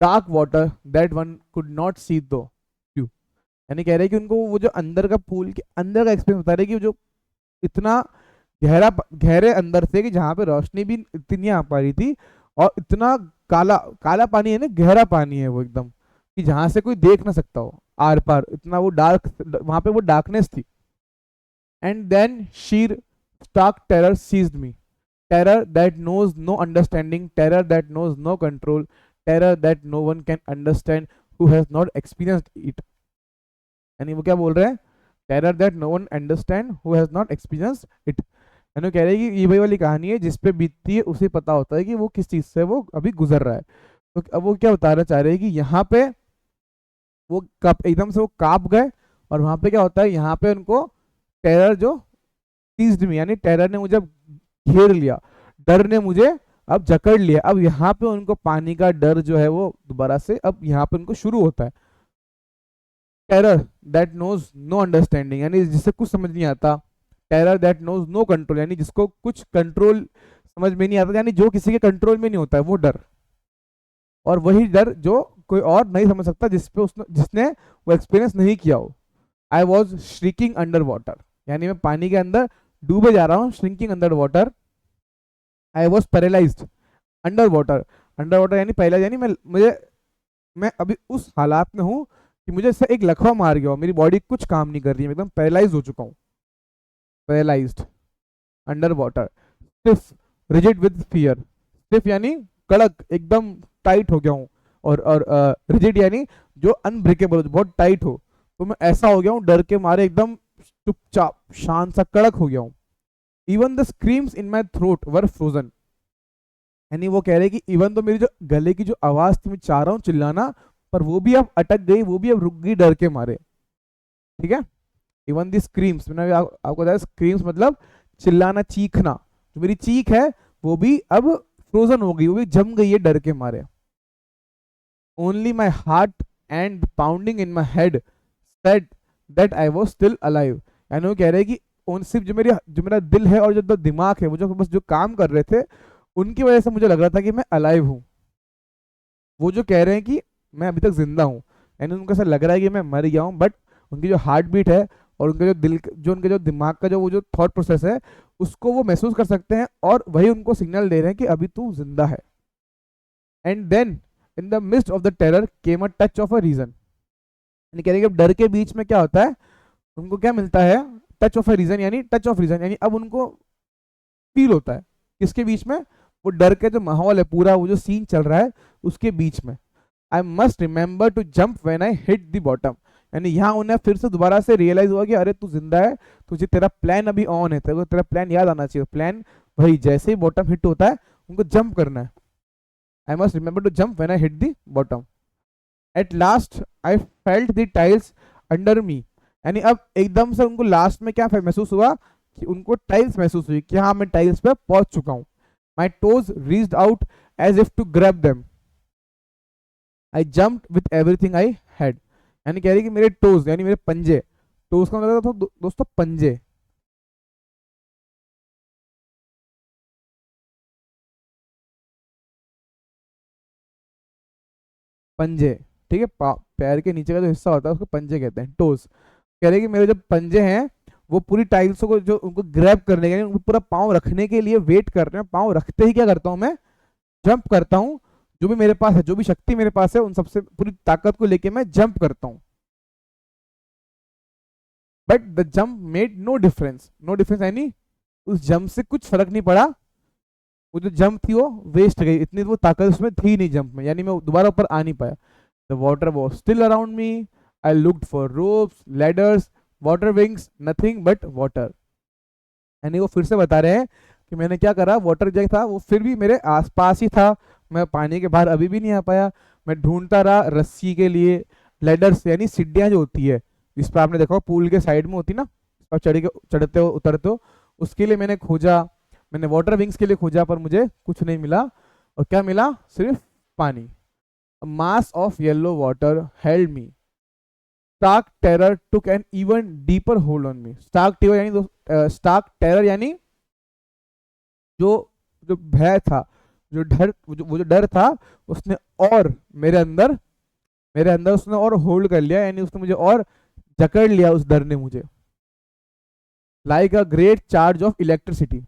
Dark water that one could not see through, यानी कह रहे हैं कि उनको वो जो अंदर का पूल के अंदर का एक्सपीरियंस बता रहे हैं कि जो इतना गहरा, गहरे अंदर से कि जहाँ पे रोशनी भी इतनी नहीं आ पा रही थी, और इतना काला काला पानी है ना, गहरा पानी है वो एकदम, कि जहाँ से कोई देख ना सकता हो आर पार, इतना वो डार्क, वहां पे वो डार्कनेस थी। And then sheer stark terror seized me, terror that knows no understanding, terror that knows no control, terror that no one can understand who has not experienced it। यानी वो क्या बोल रहे हैं? Terror that no one understand who has not experience it, यानी कह रहे हैं कि ये वही वाली कहानी है जिस पे बीतती है उसे पता होता है कि वो किस चीज से वो अभी गुजर रहा है। तो अब वो क्या बताना चाह रहे हैं कि यहाँ पे वो कप एकदम से वो कांप गए, और वहां पे क्या होता है, यहाँ पे उनको टेरर जो सीज्ड मी, यानी टेरर ने मुझे घेर लिया, डर ने मुझे अब जकड़ लिया। अब यहाँ पे उनको पानी का डर जो है वो दोबारा से अब यहाँ पे उनको शुरू होता है। Terror that knows no understanding, यानी जिससे कुछ समझ नहीं आता। Terror that knows no control, यानी जिसको कुछ कंट्रोल समझ में नहीं आता, यानी जो किसी के कंट्रोल में नहीं होता है वो डर। और वही डर जो कोई और नहीं समझ सकता, जिसने वो एक्सपीरियंस नहीं किया हो। आई वॉज श्रिकिंग अंडर वाटर, यानी मैं पानी के अंदर डूबे जा रहा हूँ, shrinking under water. I was paralysed under water, under water यानी पहला, यानी मैं अभी उस हालात में हूँ कि मुझे इससे एक लकवा मार गया हो, मेरी बॉडी कुछ काम नहीं कर रही है, मैं एकदम पैरालाइज हो चुका हूँ। Paralysed under water. Stiff rigid with fear, stiff यानी कड़क, एकदम टाइट हो गया हूँ, और रिजिड यानी जो अनब्रेकेबल हो, बहुत टाइट हो। तो मैं ऐसा हो गया हूँ डर के मारे, एकदम चुपचाप शांत सा कड़क हो गया हूँ। Even the screams in my throat were frozen, यानी वो कह रहे हैं कि इवन तो मेरी जो गले की जो आवाज थी, मैं चाह रहा हूँ चिल्लाना, पर वो भी अब अटक गई, वो भी अब रुक गई डर के मारे। ठीक है, इवन द स्क्रीम्स, मैंने आपको बताया स्क्रीम्स मतलब चिल्लाना, चीखना, जो मेरी चीख है वो भी अब फ्रोजन हो गई, वो भी जम गई है डर के मारे। Only my heart and pounding in my head said that I was still alive। यानी वो कह रहे हैं कि उन सिर्फ जो मेरा दिल है और जो दिमाग है, वो जो बस जो काम कर रहे थे, उनकी वजह से मुझे लग रहा था कि मैं अलाइव हूँ। वो जो कह रहे हैं कि मैं अभी तक जिंदा हूँ, यानी उनको ऐसा लग रहा है कि मैं मर गया हूँ, बट उनकी जो हार्ट बीट है और उनका जो दिल, जो उनके जो दिमाग का जो थॉट प्रोसेस है, उसको वो महसूस कर सकते हैं और वही उनको सिग्नल दे रहे हैं कि अभी तू जिंदा है। And then in the mist of the terror came a touch of a reason. यानी कह रहे हैं कि डर के बीच में क्या होता है, उनको क्या मिलता है, टच ऑफ अ रीजन, यानी टच ऑफ रीजन, यानी अब उनको फील होता है किसके बीच में, वो डर के जो माहौल है पूरा, वो जो सीन चल रहा है उसके बीच में। I must remember to jump when I hit the bottom. यानी यहाँ उन्हें फिर से दोबारा से रियलाइज हुआ कि अरे तू जिंदा है, तुझे तेरा प्लान अभी ऑन है, तेरा प्लान याद आना चाहिए। प्लान वही, जैसे ही बॉटम हिट होता है उनको जंप करना है। I must remember to jump when I hit the bottom. At last I felt the tiles under me. यानी अब एकदम से उनको लास्ट में क्या महसूस हुआ कि उनको टाइल्स महसूस हुई कि हाँ मैं टाइल्स पे पहुंच चुका हूँ। My toes reached out as if to grab them. I jumped with everything I had. यानी कह रही कि मेरे टोज, यानी मेरे पंजे, टोज का मतलब था दोस्तों पंजे, पंजे, ठीक है, पैर के नीचे का जो हिस्सा होता है उसको पंजे कहते हैं, टोज। कह रहे कि मेरे जो पंजे हैं वो पूरी टाइल्सों को जो उनको ग्रैब करने के लिए, उनको पूरा पाँव रखने के लिए वेट कर रहे हैं। पाँव रखते ही क्या करता हूँ मैं, जंप करता हूँ। जो भी मेरे पास है, जो भी शक्ति मेरे पास है, उन सबसे पूरी ताकत को लेके मैं जंप करता हूँ। But the jump made no difference. No difference यानी उस जंप से कुछ फर्क नहीं पड़ा। वो जो जंप थी वो वेस्ट गई, इतनी वो ताकत उसमें थी नहीं जंप में, यानी मैं दोबारा ऊपर आ नहीं पाया। The water was still around me. I looked for ropes, ladders, water wings, nothing but water. यानी वो फिर से बता रहे हैं कि मैंने क्या करा, वाटर जग था वो फिर भी मेरे आसपास ही था, मैं पानी के बाहर अभी भी नहीं आ पाया। मैं ढूंढता रहा रस्सी के लिए, लेडर्स यानी सीढ़ियाँ जो होती है जिस पर आपने देखा पूल के साइड में होती ना, इस पर चढ़ते हो उतरते हो, उसके लिए मैंने खोजा। मैंने वाटर विंग्स के लिए खोजा पर मुझे कुछ नहीं मिला। और क्या मिला, सिर्फ पानी। Mass of yellow water held me. Stark terror took an even deeper hold on me. Stark terror यानी जो जो भय था, जो डर, वो जो डर था, उसने और मेरे अंदर उसने और होल्ड कर लिया, यानी उसने मुझे और जकड़ लिया, उस डर ने मुझे। Like a great charge of electricity.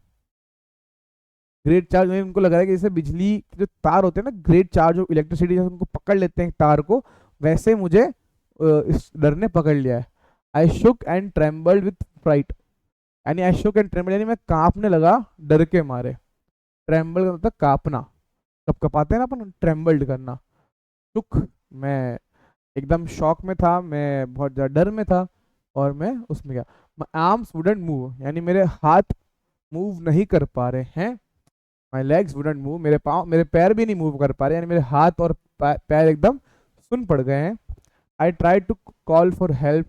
Great charge में उनको लग रहा है कि जैसे बिजली के जो तार होते हैं ना, ग्रेट चार्ज ऑफ इलेक्ट्रिसिटी, जैसे उनको पकड़ लेते हैं तार को, वैसे मुझे इस डर ने पकड़ लिया है। आई shook and trembled with freight. यानी आई शुक एंड ट्रेम्बल्ड यानी मैं कांपने लगा डर के मारे। ट्रेम्बल का मतलब कांपना, कब कपाते हैं ना अपन, ट्रेम्बल्ड करना। शुक, मैं एकदम शॉक में था, मैं बहुत ज़्यादा डर में था, और मैं उसमें गया। My arms wouldn't move. यानी मेरे हाथ मूव नहीं कर पा रहे हैं। My legs wouldn't move. मेरे पैर भी नहीं मूव कर पा रहे, यानी मेरे हाथ और पैर एकदम सुन पड़ गए हैं। I try to call for help,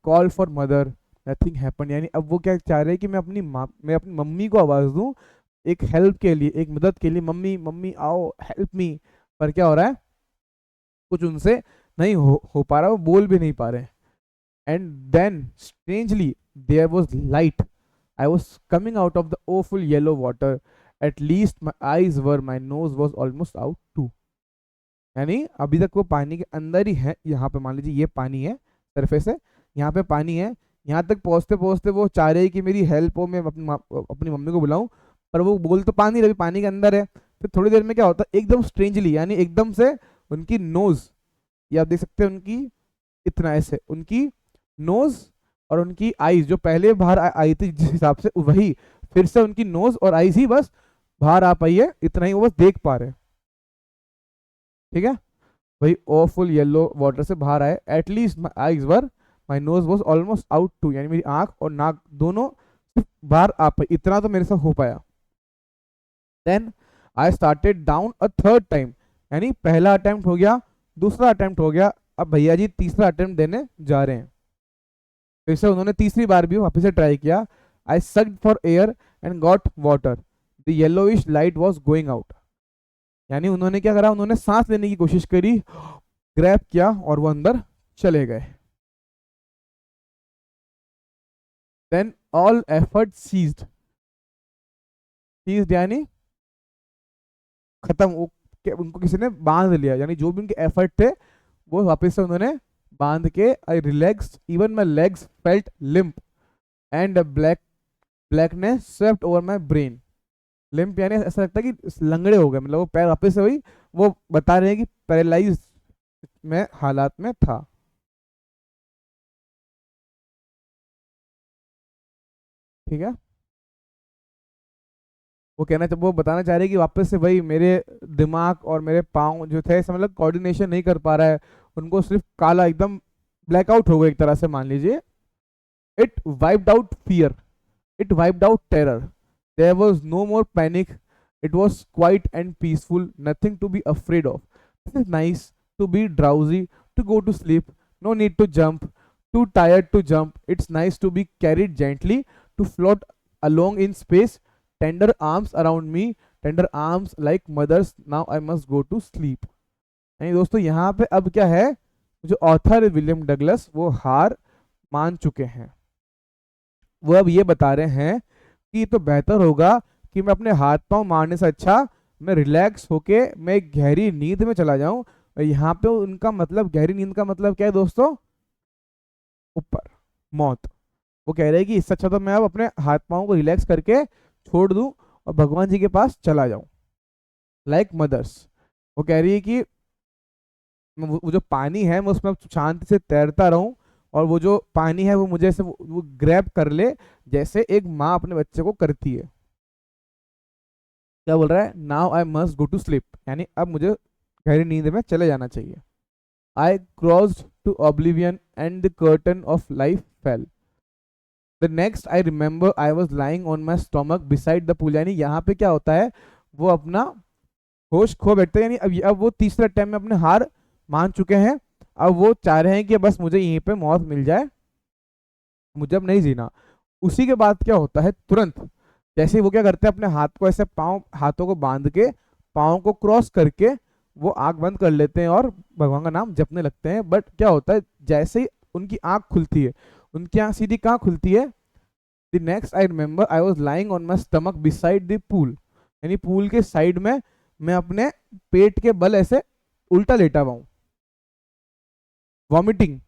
call for mother, nothing happen. यानी अब वो क्या चाह रहे हैं कि मैं अपनी मम्मी को आवाज़ दूँ, एक हेल्प के लिए, एक मदद के लिए, मम्मी मम्मी आओ हेल्प मी। पर क्या हो रहा है, कुछ उनसे नहीं हो पा रहा, वो बोल भी नहीं पा रहे। And then strangely there was light. I was coming out of the awful yellow water. At least my eyes were, my nose was almost out too. यानी अभी तक वो पानी के अंदर ही है। यहाँ पे मान लीजिए ये पानी है, सरफेस है, यहाँ पे पानी है। यहाँ तक पहुँचते पहुँचते वो चाह रहे कि मेरी हेल्प हो, मैं अपनी मम्मी को बुलाऊं, पर वो बोल तो पानी रही, पानी के अंदर है। फिर थोड़ी देर में क्या होता है, एकदम स्ट्रेंजली, यानी एकदम से उनकी नोज, ये आप देख सकते हैं उनकी, इतना ऐसे उनकी नोज और उनकी आईज जो पहले बाहर आई थी जिस हिसाब से, वही फिर से उनकी नोज और आईज ही बस बाहर आ पाई है, इतना ही वो बस देख पा रहे हैं। ठीक है, वही ऑफुल येलो वाटर से बाहर आए। At least my eyes were, my nose was almost out too. यानी मेरी आंख और नाक दोनों बाहर आ पाई, इतना तो मेरे से हो पाया। Then I started down a third time. यानी पहला अटेम्प्ट हो गया, दूसरा अटेम्प्ट हो गया, अब भैया जी तीसरा अटेम्प्ट देने जा रहे हैं। फिर से उन्होंने तीसरी बार भी वापस से ट्राई किया। I sucked for air and got water. The yellowish light was going out. यानी उन्होंने क्या करा, उन्होंने सांस लेने की कोशिश करी, ग्रैब किया और वो अंदर चले गए। Then all effort ceased, ceased यानी खत्म, उनको किसी ने बांध लिया, यानी जो भी उनके एफर्ट थे वो वापस से उन्होंने बांध के, I relaxed even my legs felt limp and blackness swept over my brain. Limp यानी ऐसा लगता है कि लंगड़े हो गए, मतलब वो पैर वापस से वही, वो बता रहे हैं कि पैरालाइज में हालात में था। ठीक है, वो बताना चाह रहे हैं कि वापस से वही मेरे दिमाग और मेरे पाँव जो थे ऐसा मतलब कोऑर्डिनेशन नहीं कर पा रहा है, उनको सिर्फ काला एकदम ब्लैकआउट हो गया एक तरह से मान लीजिए। It wiped out fear, it wiped out terror, there was no more panic, it was quiet and peaceful, nothing to be afraid of, this is nice to be drowsy, to go to sleep, no need to jump, too tired to jump, it's nice to be carried gently, to float along in space, tender arms around me, tender arms like mothers, now I must go to sleep। यानी दोस्तों यहाँ पे अब क्या है, जो ऑथर है विलियम डगलस वो हार मान चुके हैं। वो अब ये बता रहे हैं कि तो बेहतर होगा कि मैं अपने हाथ पांव मारने से अच्छा मैं रिलैक्स होके मैं गहरी नींद में चला जाऊं। यहाँ पे उनका मतलब, गहरी नींद का मतलब क्या है दोस्तों, ऊपर, मौत। वो कह रहे हैं कि इससे अच्छा तो मैं अब अपने हाथ पांव को रिलैक्स करके छोड़ दूं और भगवान जी के पास चला जाऊं, लाइक मदर्स। वो कह रही है कि वो जो पानी है मैं उसमें शांति से तैरता रहूं, और वो जो पानी है वो मुझे ऐसे वो ग्रैब कर ले जैसे एक माँ अपने बच्चे को करती है। क्या बोल रहा है, now I must go to sleep, यानी अब मुझे गहरी नींद में चले जाना चाहिए। I crossed to oblivion and the curtain of life fell, the next I remember I was lying on my stomach beside the pool. यानी यहाँ पे क्या होता है, वो अपना होश खो बैठते हैं, यानी अब वो तीसरे टाइम में अपने हार मान चुके हैं। अब वो चाह रहे हैं कि बस मुझे यहीं पे मौत मिल जाए, मुझे अब नहीं जीना। उसी के बाद क्या होता है, तुरंत जैसे ही वो क्या करते हैं, अपने हाथ को ऐसे पाँव, हाथों को बांध के पाँव को क्रॉस करके वो आंख बंद कर लेते हैं और भगवान का नाम जपने लगते हैं। बट क्या होता है, जैसे ही उनकी आंख खुलती है, उनकी आंख सीधी कहाँ खुलती है, the next I remember I was lying on my stomach beside the pool, यानी पूल के साइड में मैं अपने पेट के बल ऐसे उल्टा लेटा हुआ हूँ, वॉमिटिंग।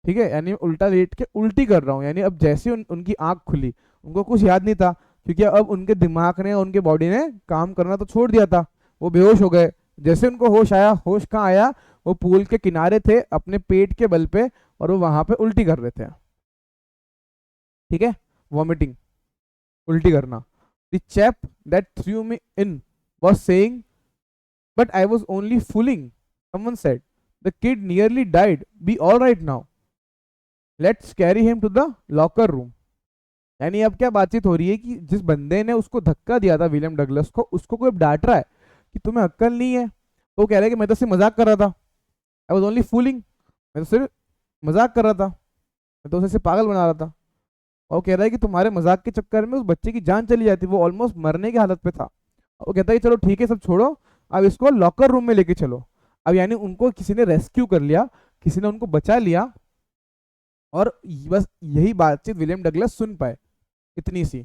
ठीक है, यानी उल्टा लेट के उल्टी कर रहा हूँ। यानी अब जैसे उनकी आंख खुली, उनको कुछ याद नहीं था, क्योंकि अब उनके दिमाग ने, उनके बॉडी ने काम करना तो छोड़ दिया था, वो बेहोश हो गए। जैसे उनको होश आया, होश कहाँ आया, वो पूल के किनारे थे अपने पेट के बल पे, और वो वहां पे उल्टी कर रहे थे। ठीक है, वॉमिटिंग, उल्टी करना। The chap that threw me in was saying but I was only fooling, someone said the kid nearly died, be all right now, let's carry him to the locker room. यानी अब क्या बातचीत हो रही है कि जिस बंदे ने उसको धक्का दिया था विलियम डगलस को, उसको कोई डांट रहा है कि तुम्हें अक्ल नहीं है, तो वो कह रहा है कि मैं तो सिर्फ मजाक कर रहा था, आई वाज ओनली फूलिंग, मैं तो सिर्फ मजाक कर रहा था, मैं तो उसे सिर्फ पागल बना रहा था। और वो कह रहा है कि तुम्हारे मजाक के चक्कर में उस बच्चे की जान चली जाती, वो ऑलमोस्ट मरने की हालत पे था। वो कहता है कि चलो ठीक है सब छोड़ो, अब इसको लॉकर रूम में लेके चलो। अब यानी उनको किसी ने रेस्क्यू कर लिया, किसी ने उनको बचा लिया, और बस यही बातचीत विलियम डगलस सुन पाए, इतनी सी।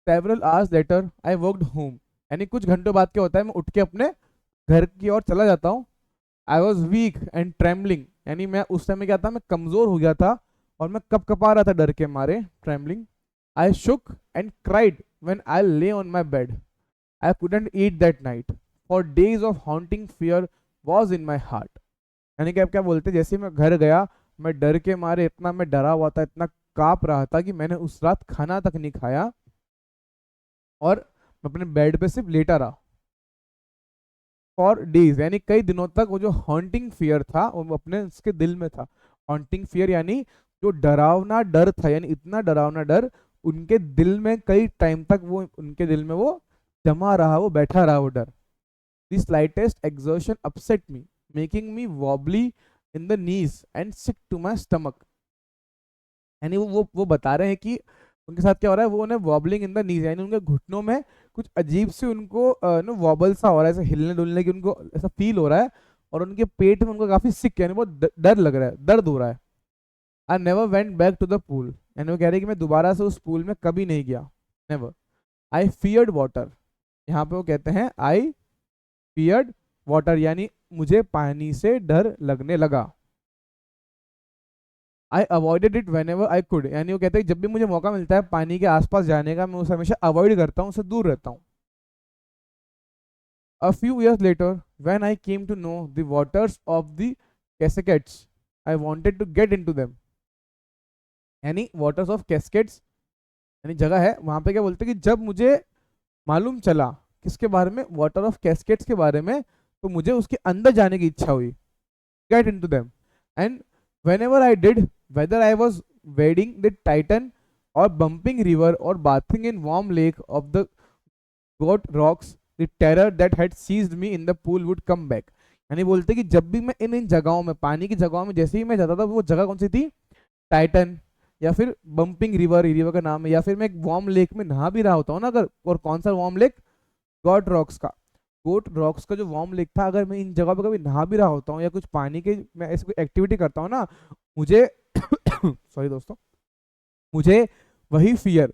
Several hours later I walked home, यानी कुछ घंटों बाद क्या होता है, मैं उठ के अपने घर की ओर चला जाता हूँ। I was weak and trembling, यानी मैं उस समय क्या था, मैं कमजोर हो गया था और मैं कप कपा रहा था डर के मारे, trembling. I shook and cried when I lay on my bed, I couldn't eat that night, for days of haunting fear was in my heart. यानी कि अब क्या बोलते, जैसे मैं घर गया, मैं डर के मारे इतना मैं डरा हुआ था, इतना कांप रहा था कि मैंने उस रात खाना तक नहीं खाया, और मैं अपने बेड पे सिर्फ लेटा रहा फॉर डेज, यानी कई दिनों तक। वो जो हॉन्टिंग फियर था वो अपने उसके दिल में था। हॉन्टिंग फियर यानी जो डरावना डर था, यानी इतना डरावना डर उनके दिल में कई टाइम तक, वो उनके दिल में वो जमा रहा, वो बैठा रहा वो डर। The slightest exertion upset me, making me wobbly in the knees and sick to my stomach. यानी वो बता रहे हैं कि उनके साथ क्या हो रहा है, वो उन्हें वॉबलिंग इन द नीज, यानी उनके घुटनों में कुछ अजीब से उनको नो वॉबल सा हो रहा है, ऐसे हिलने डुलने की उनको ऐसा फील हो रहा है, और उनके पेट में उनको काफी सिक, यानी बहुत डर लग रहा है, दर्द हो रहा है। I never went back to the pool, यानी वो कह रहे हैं कि मैं दोबारा से उस पूल में कभी नहीं गया, नेवर। आई फियर्ड वाटर, यहाँ पे वो कहते हैं आई फियर्ड वाटर, यानी मुझे पानी से डर लगने लगा। I avoided it whenever I could, यानी वो कहते हैं जब भी मुझे मौका मिलता है पानी के आसपास जाने का, मैं उसे हमेशा अवॉइड करता हूँ, उससे दूर रहता हूँ। A few years later, when I came to know the waters of the Cascades, I wanted to get into them. यानी waters of Cascades, यानी जगह है वहां पे, क्या बोलते हैं कि जब मुझे मालूम चला किसके बारे में, वाटर ऑफ कैस्केड्स के बारे में, तो मुझे उसके अंदर जाने की इच्छा हुई, get into them. And whenever I did, whether I was wading the Titan or bumping river or bathing in warm lake of the goat rocks, the terror that had seized me in the pool would come back। यानी बोलते कि जब भी मैं इन इन जगहों में, पानी की जगहों में जैसे ही मैं जाता था, वो जगह कौन सी थी, टाइटन, या फिर बम्पिंग रिवर, रिवर का नाम है, या फिर मैं एक वार्म लेक में नहा भी रहा होता हूँ ना अगर, और कौन सा वार्म लेक, गॉड रॉक्स का, गोट रॉक्स का जो वार्म लेक था, अगर मैं इन जगह पे कभी नहा भी रहा होता हूँ या कुछ पानी के मैं ऐसी कोई एक्टिविटी करता हूँ ना, मुझे सॉरी दोस्तों, मुझे वही फियर,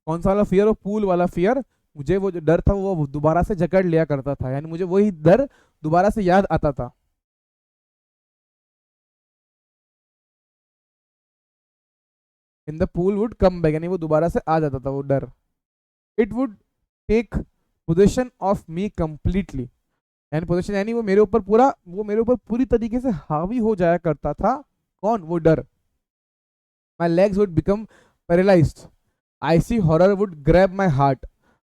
कौन सा वाला फियर, वो पूल वाला फियर, मुझे वो जो डर था वो दोबारा से जकड़ लिया करता था, यानी मुझे वही डर दोबारा से याद आता था। In the pool would come back, यानी वो दोबारा से आ जाता था वो डर। It would take possession of me completely, यानी पोजेशन यानी वो मेरे ऊपर पूरा, वो मेरे ऊपर पूरी तरीके से हावी हो जाया करता था, कौन, वो डर। My legs would become paralysed, IC horror would grab my heart.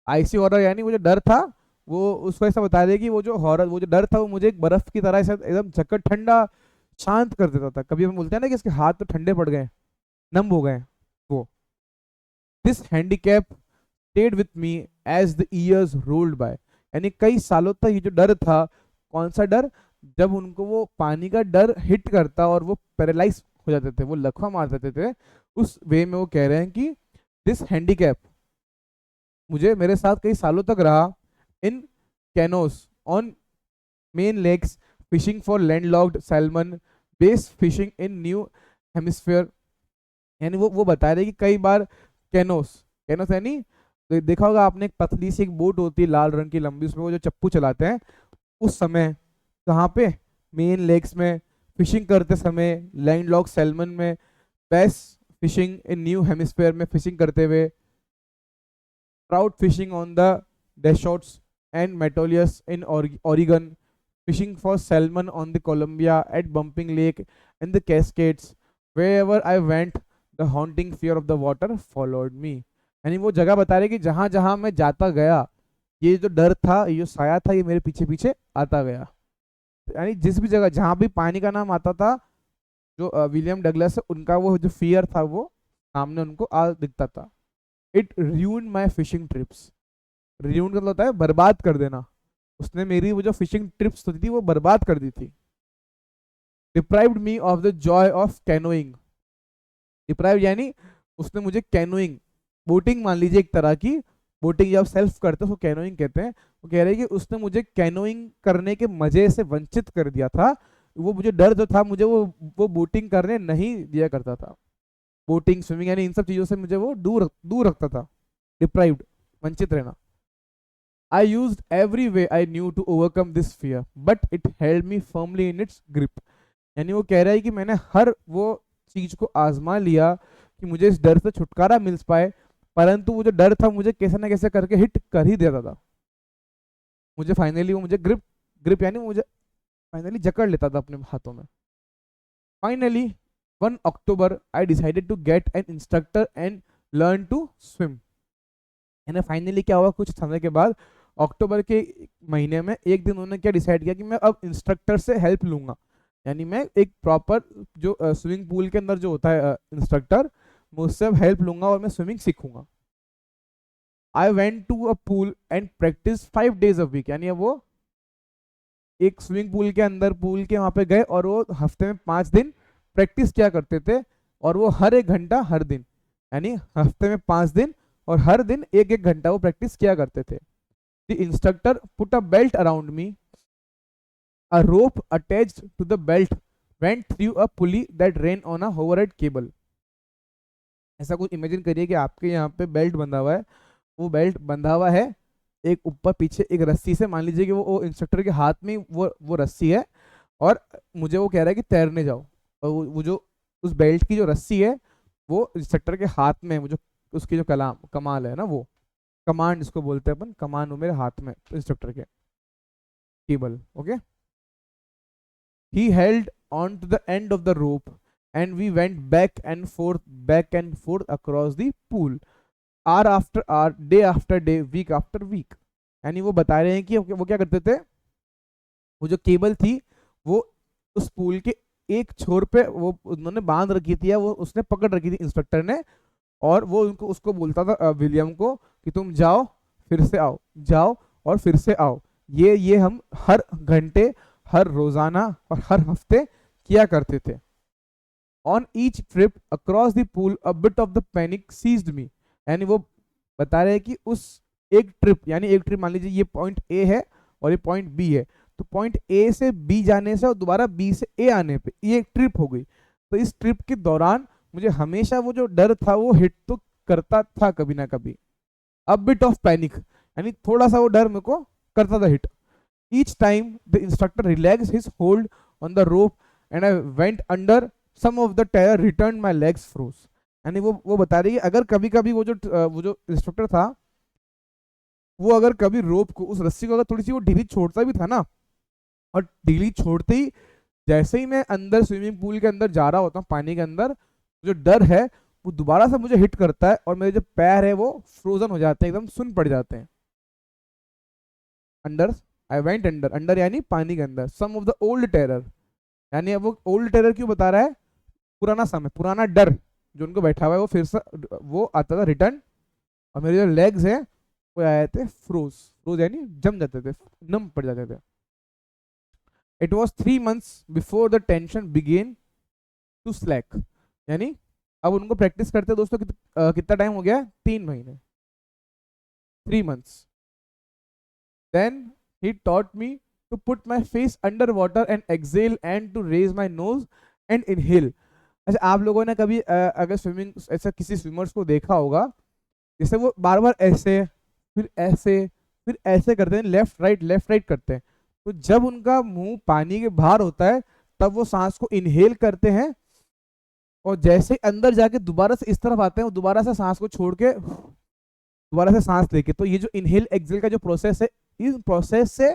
IC horror यानी वो जो डर था, वो उसको ऐसा बता दे कि वो जो हॉरर, वो जो डर था, वो मुझे एक बर्फ की तरह ऐसा एकदम झक्कड़ ठंडा शांत कर देता था। कभी हम बोलते हैं ना कि इसके हाथ तो ठंडे पड़ गए, नम हो गए, वो। This handicap stayed with me as the years rolled by, यानी कई सालों तक ये जो डर था, कौन सा डर, जब उनको वो पानी का डर हिट करता और वो पैरालाइज हो जाते थे, वो लकवा मार देते थे, उस वे में वो कह रहे हैं कि दिस हैंडीकैप मुझे मेरे साथ कई सालों तक रहा, in canoes on Maine lakes, fishing for landlocked salmon, bass fishing in new hemisphere. यानी वो बता रहे कि कई बार कैनोस, कैनोस यानी तो देखा होगा आपने, एक पतली सी एक बोट होती है लाल रंग की लंबी, उसमें वो जो चप्पू चलाते हैं, उस समय कहाँ पे, मेन लेक्स में, फिशिंग करते समय लैंडलॉक सैल्मन में, bass fishing in new hemisphere में फिशिंग करते हुए, trout fishing on the Deschutes and Metolius in Oregon, fishing for salmon on the Columbia, at Bumping Lake, in the Cascades, wherever I went, the haunting fear of the water followed me। यानी वो जगह बता रहे कि जहां जहां मैं जाता गया, ये जो डर था, ये जो साया था, ये मेरे पीछे पीछे आता गया। यानी जिस भी जगह जहां भी पानी का नाम आता था, जो विलियम डगलस है, उनका वो जो फियर था, वो सामने उनको आ दिखता था। It ruined my fishing trips, ruined का मतलब होता है बर्बाद कर देना, उसने मेरी वो जो फिशिंग ट्रिप्स होती थी वो बर्बाद कर दी थी। Deprived me of the Joy of canoeing, deprive यानी उसने मुझे कैनोइंग, बोटिंग मान लीजिए एक तरह की, बोटिंग जब सेल्फ करते हैं उसको कैनोइंग कहते हैं। वो कह रहे हैं कि उसने मुझे कैनोइंग करने के मजे से वंचित कर दिया था, वो मुझे डर जो था, मुझे वो बोटिंग करने नहीं दिया करता था, बोटिंग स्विमिंग यानी इन सब चीजों से मुझे वो दूर दूर रखता था, डिप्राइव्ड, वंचित रहना। I used every way I knew to overcome this fear, but it held me firmly in its grip। यानी वो कह रहा है कि मैंने हर वो चीज को आजमा लिया कि मुझे इस डर से छुटकारा मिल पाए, परंतु वो जो डर था मुझे कैसे ना कैसे करके हिट कर ही देता था, मुझे फाइनली वो मुझे ग्रिप, ग्रिप यानी मुझे फाइनली जकड़ लेता था अपने हाथों में। Finally 1 October I decided to get an instructor and learn to swim. यानी फाइनली क्या हुआ, कुछ समय के बाद अक्टूबर के महीने में एक दिन उन्होंने क्या डिसाइड किया कि मैं अब इंस्ट्रक्टर से हेल्प लूंगा, यानी मैं एक प्रॉपर जो स्विमिंग पूल के अंदर जो होता है इंस्ट्रक्टर, मैं उससे हेल्प लूंगा और मैं स्विमिंग सीखूंगा। I went to a pool and practice 5 days a week, यानी वो एक स्विमिंग पूल के अंदर, पूल के वहां पे गए और वो हफ्ते में 5 दिन प्रैक्टिस किया करते थे, और वो हर 1 घंटा हर दिन, यानी हफ्ते में 5 दिन और हर दिन 1-1 घंटा वो प्रैक्टिस किया करते थे। The instructor put a belt around me, a rope attached to the belt went through a pulley that ran on an overhead cable. ऐसा कुछ इमेजिन करिए कि आपके यहाँ पे बेल्ट बंधा हुआ है, वो बेल्ट बंधा हुआ है एक ऊपर पीछे एक रस्सी से, मान लीजिए कि वो इंस्ट्रक्टर के हाथ में वो रस्सी है, और मुझे वो कह रहा है कि तैरने जाओ, और वो जो उस बेल्ट की जो रस्सी है वो इंस्ट्रक्टर के हाथ में है, वो जो उसकी जो कमाल है ना, वो कमांड जिसको बोलते हैं अपन, कमांड वो मेरे हाथ में इंस्ट्रक्टर के, cable, okay. He held on to the end of the rope and we went back and forth across the pool, hour after hour, day after day, week after week. यानी वो बता रहे हैं कि वो क्या करते थे, वो जो केबल थी वो उस पूल के एक छोर पे वो उन्होंने बांध रखी थी, या वो उसने पकड़ रखी थी इंस्पेक्टर ने, और वो उनको उसको बोलता था विलियम को कि तुम जाओ फिर से आओ, जाओ और फिर से आओ। ये हम हर घंटे, हर रोजाना और हर हफ्ते किया करते थे। On each trip across the pool a bit of the panic seized me. यानी वो बता रहे हैं कि उस एक ट्रिप, यानी एक ट्रिप मान लीजिए ये पॉइंट ए है और ये पॉइंट बी है, तो पॉइंट ए से बी जाने से और दोबारा बी से ए आने पे ये एक ट्रिप हो गई। तो इस ट्रिप के दौरान मुझे हमेशा वो जो डर था वो हिट तो करता था कभी ना कभी। अ बिट ऑफ पैनिक, यानी थोड़ा सा वो डर मेरे को करता था hit. Each time the instructor relax his hold on the rope and I went under, some of the terror return my legs froze. यानी वो बता रही है अगर कभी कभी वो जो इंस्ट्रक्टर था वो अगर कभी रोप को, उस रस्सी को अगर थोड़ी सी वो ढीली छोड़ता भी था ना, और ढीली छोड़ते ही जैसे ही मैं अंदर स्विमिंग पूल के अंदर जा रहा होता हूँ पानी के अंदर, जो डर है वो दोबारा से मुझे हिट करता है और मेरे जो पैर है वो फ्रोजन हो जाते हैं, एकदम सुन पड़ जाते हैं। अंडर, आई वेंट अंडर, अंडर यानी पानी के अंदर, सम ऑफ द ओल्ड टेरर, यानी अब वो ओल्ड टेरर क्यों बता रहा है, पुराना समय, पुराना डर जो उनको बैठा हुआ है वो फिर से वो आता था रिटर्न, और मेरे जो लेग्स हैं वो आए थे फ्रोज, फ्रोज यानी जम जाते थे, नम पड़ जाते थे। It was 3 months before the tension began to slack. यानी अब उनको प्रैक्टिस करते दोस्तों कितना टाइम हो गया, 3 महीने, 3 months। Then he taught me to put my face under water and exhale and to raise my nose and inhale. अच्छा, आप लोगों ने कभी अगर स्विमिंग ऐसा किसी स्विमर्स को देखा होगा, जैसे वो बार बार ऐसे फिर ऐसे फिर ऐसे करते हैं, लेफ्ट राइट करते हैं, तो जब उनका मुंह पानी के बाहर होता है तब वो सांस को इनहेल करते हैं, और जैसे ही अंदर जाके दोबारा से इस तरफ आते हैं वो दोबारा से सांस को छोड़ के दोबारा से सांस लेके, तो ये जो इनहेल एक्सेल का जो प्रोसेस है, इस प्रोसेस से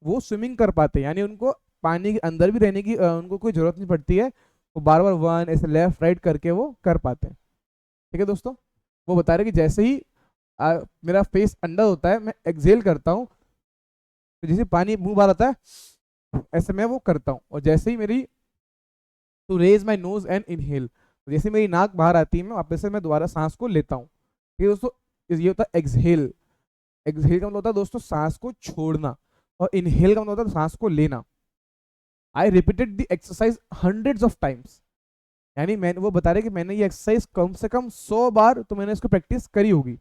वो स्विमिंग कर पाते हैं, यानी उनको पानी के अंदर भी रहने की उनको कोई जरूरत नहीं पड़ती है, वो बार बार वन ऐसे लेफ्ट राइट करके वो कर पाते हैं। ठीक है दोस्तों, वो बता रहे कि जैसे ही मेरा फेस अंडर होता है मैं एक्सेल करता हूँ, तो जैसे पानी मुंह बाहर आता है ऐसे मैं वो करता हूँ, और जैसे ही मेरी to raise my nose and inhale, जैसे मेरी नाक बाहर आती है मैं वापस से मैं दोबारा सांस को लेता हूँ। ठीक है दोस्तों, ये होता है एक्सहेल। एक्सहेल का मतलब होता है दोस्तों सांस को छोड़ना, और इनहेल का मतलब होता है सांस को लेना। I repeated the exercise hundreds of times, यानी मैंने, वो बता रहे कि मैंने ये एक्सरसाइज कम से कम 100 बार तो मैंने इसको प्रैक्टिस करी होगी।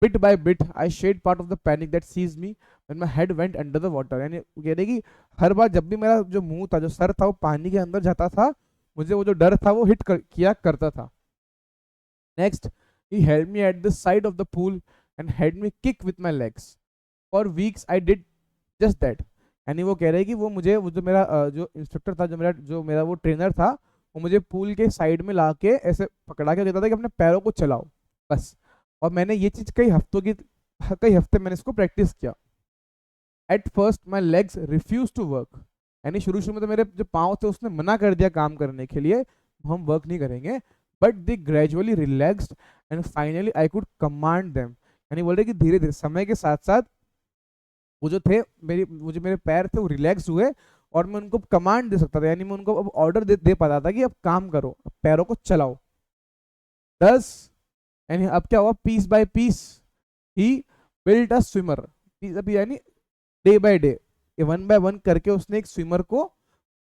Bit by bit I shed part of the panic that seize me when my head went under the water. यानी कह रहे कि हर बार जब भी मेरा जो मुंह था, जो सर था, वो पानी के अंदर जाता था, मुझे वो जो डर था वो किया करता था। Next, he held me at the side of the pool and head me kick with my legs. For weeks I did just that. यानी वो कह रहे हैं कि वो मुझे, वो जो मेरा जो इंस्ट्रक्टर था, जो मेरा वो ट्रेनर था, वो मुझे पूल के साइड में ला के ऐसे पकड़ा के कहता था कि अपने पैरों को चलाओ बस। और मैंने ये चीज़ कई हफ्ते मैंने इसको प्रैक्टिस किया। At first my legs refuse to work. यानी शुरू शुरू में तो मेरे जो पाँव थे उसने मना कर दिया काम करने के लिए, हम वर्क नहीं करेंगे, but they gradually relaxed and finally I could command them. यानी बोल रहे कि धीरे धीरे समय के साथ साथ वो जो थे वो जो मेरे पैर थे वो रिलैक्स हुए, और मैं उनको कमांड दे सकता था, यानी मैं उनको अब ऑर्डर दे पाता था कि अब काम करो, अब पैरों को चलाओ। 10, यानी अब क्या हुआ, piece by piece he built a swimmer. यानी डे बाय डे, ये 1 by 1 करके उसने एक स्विमर को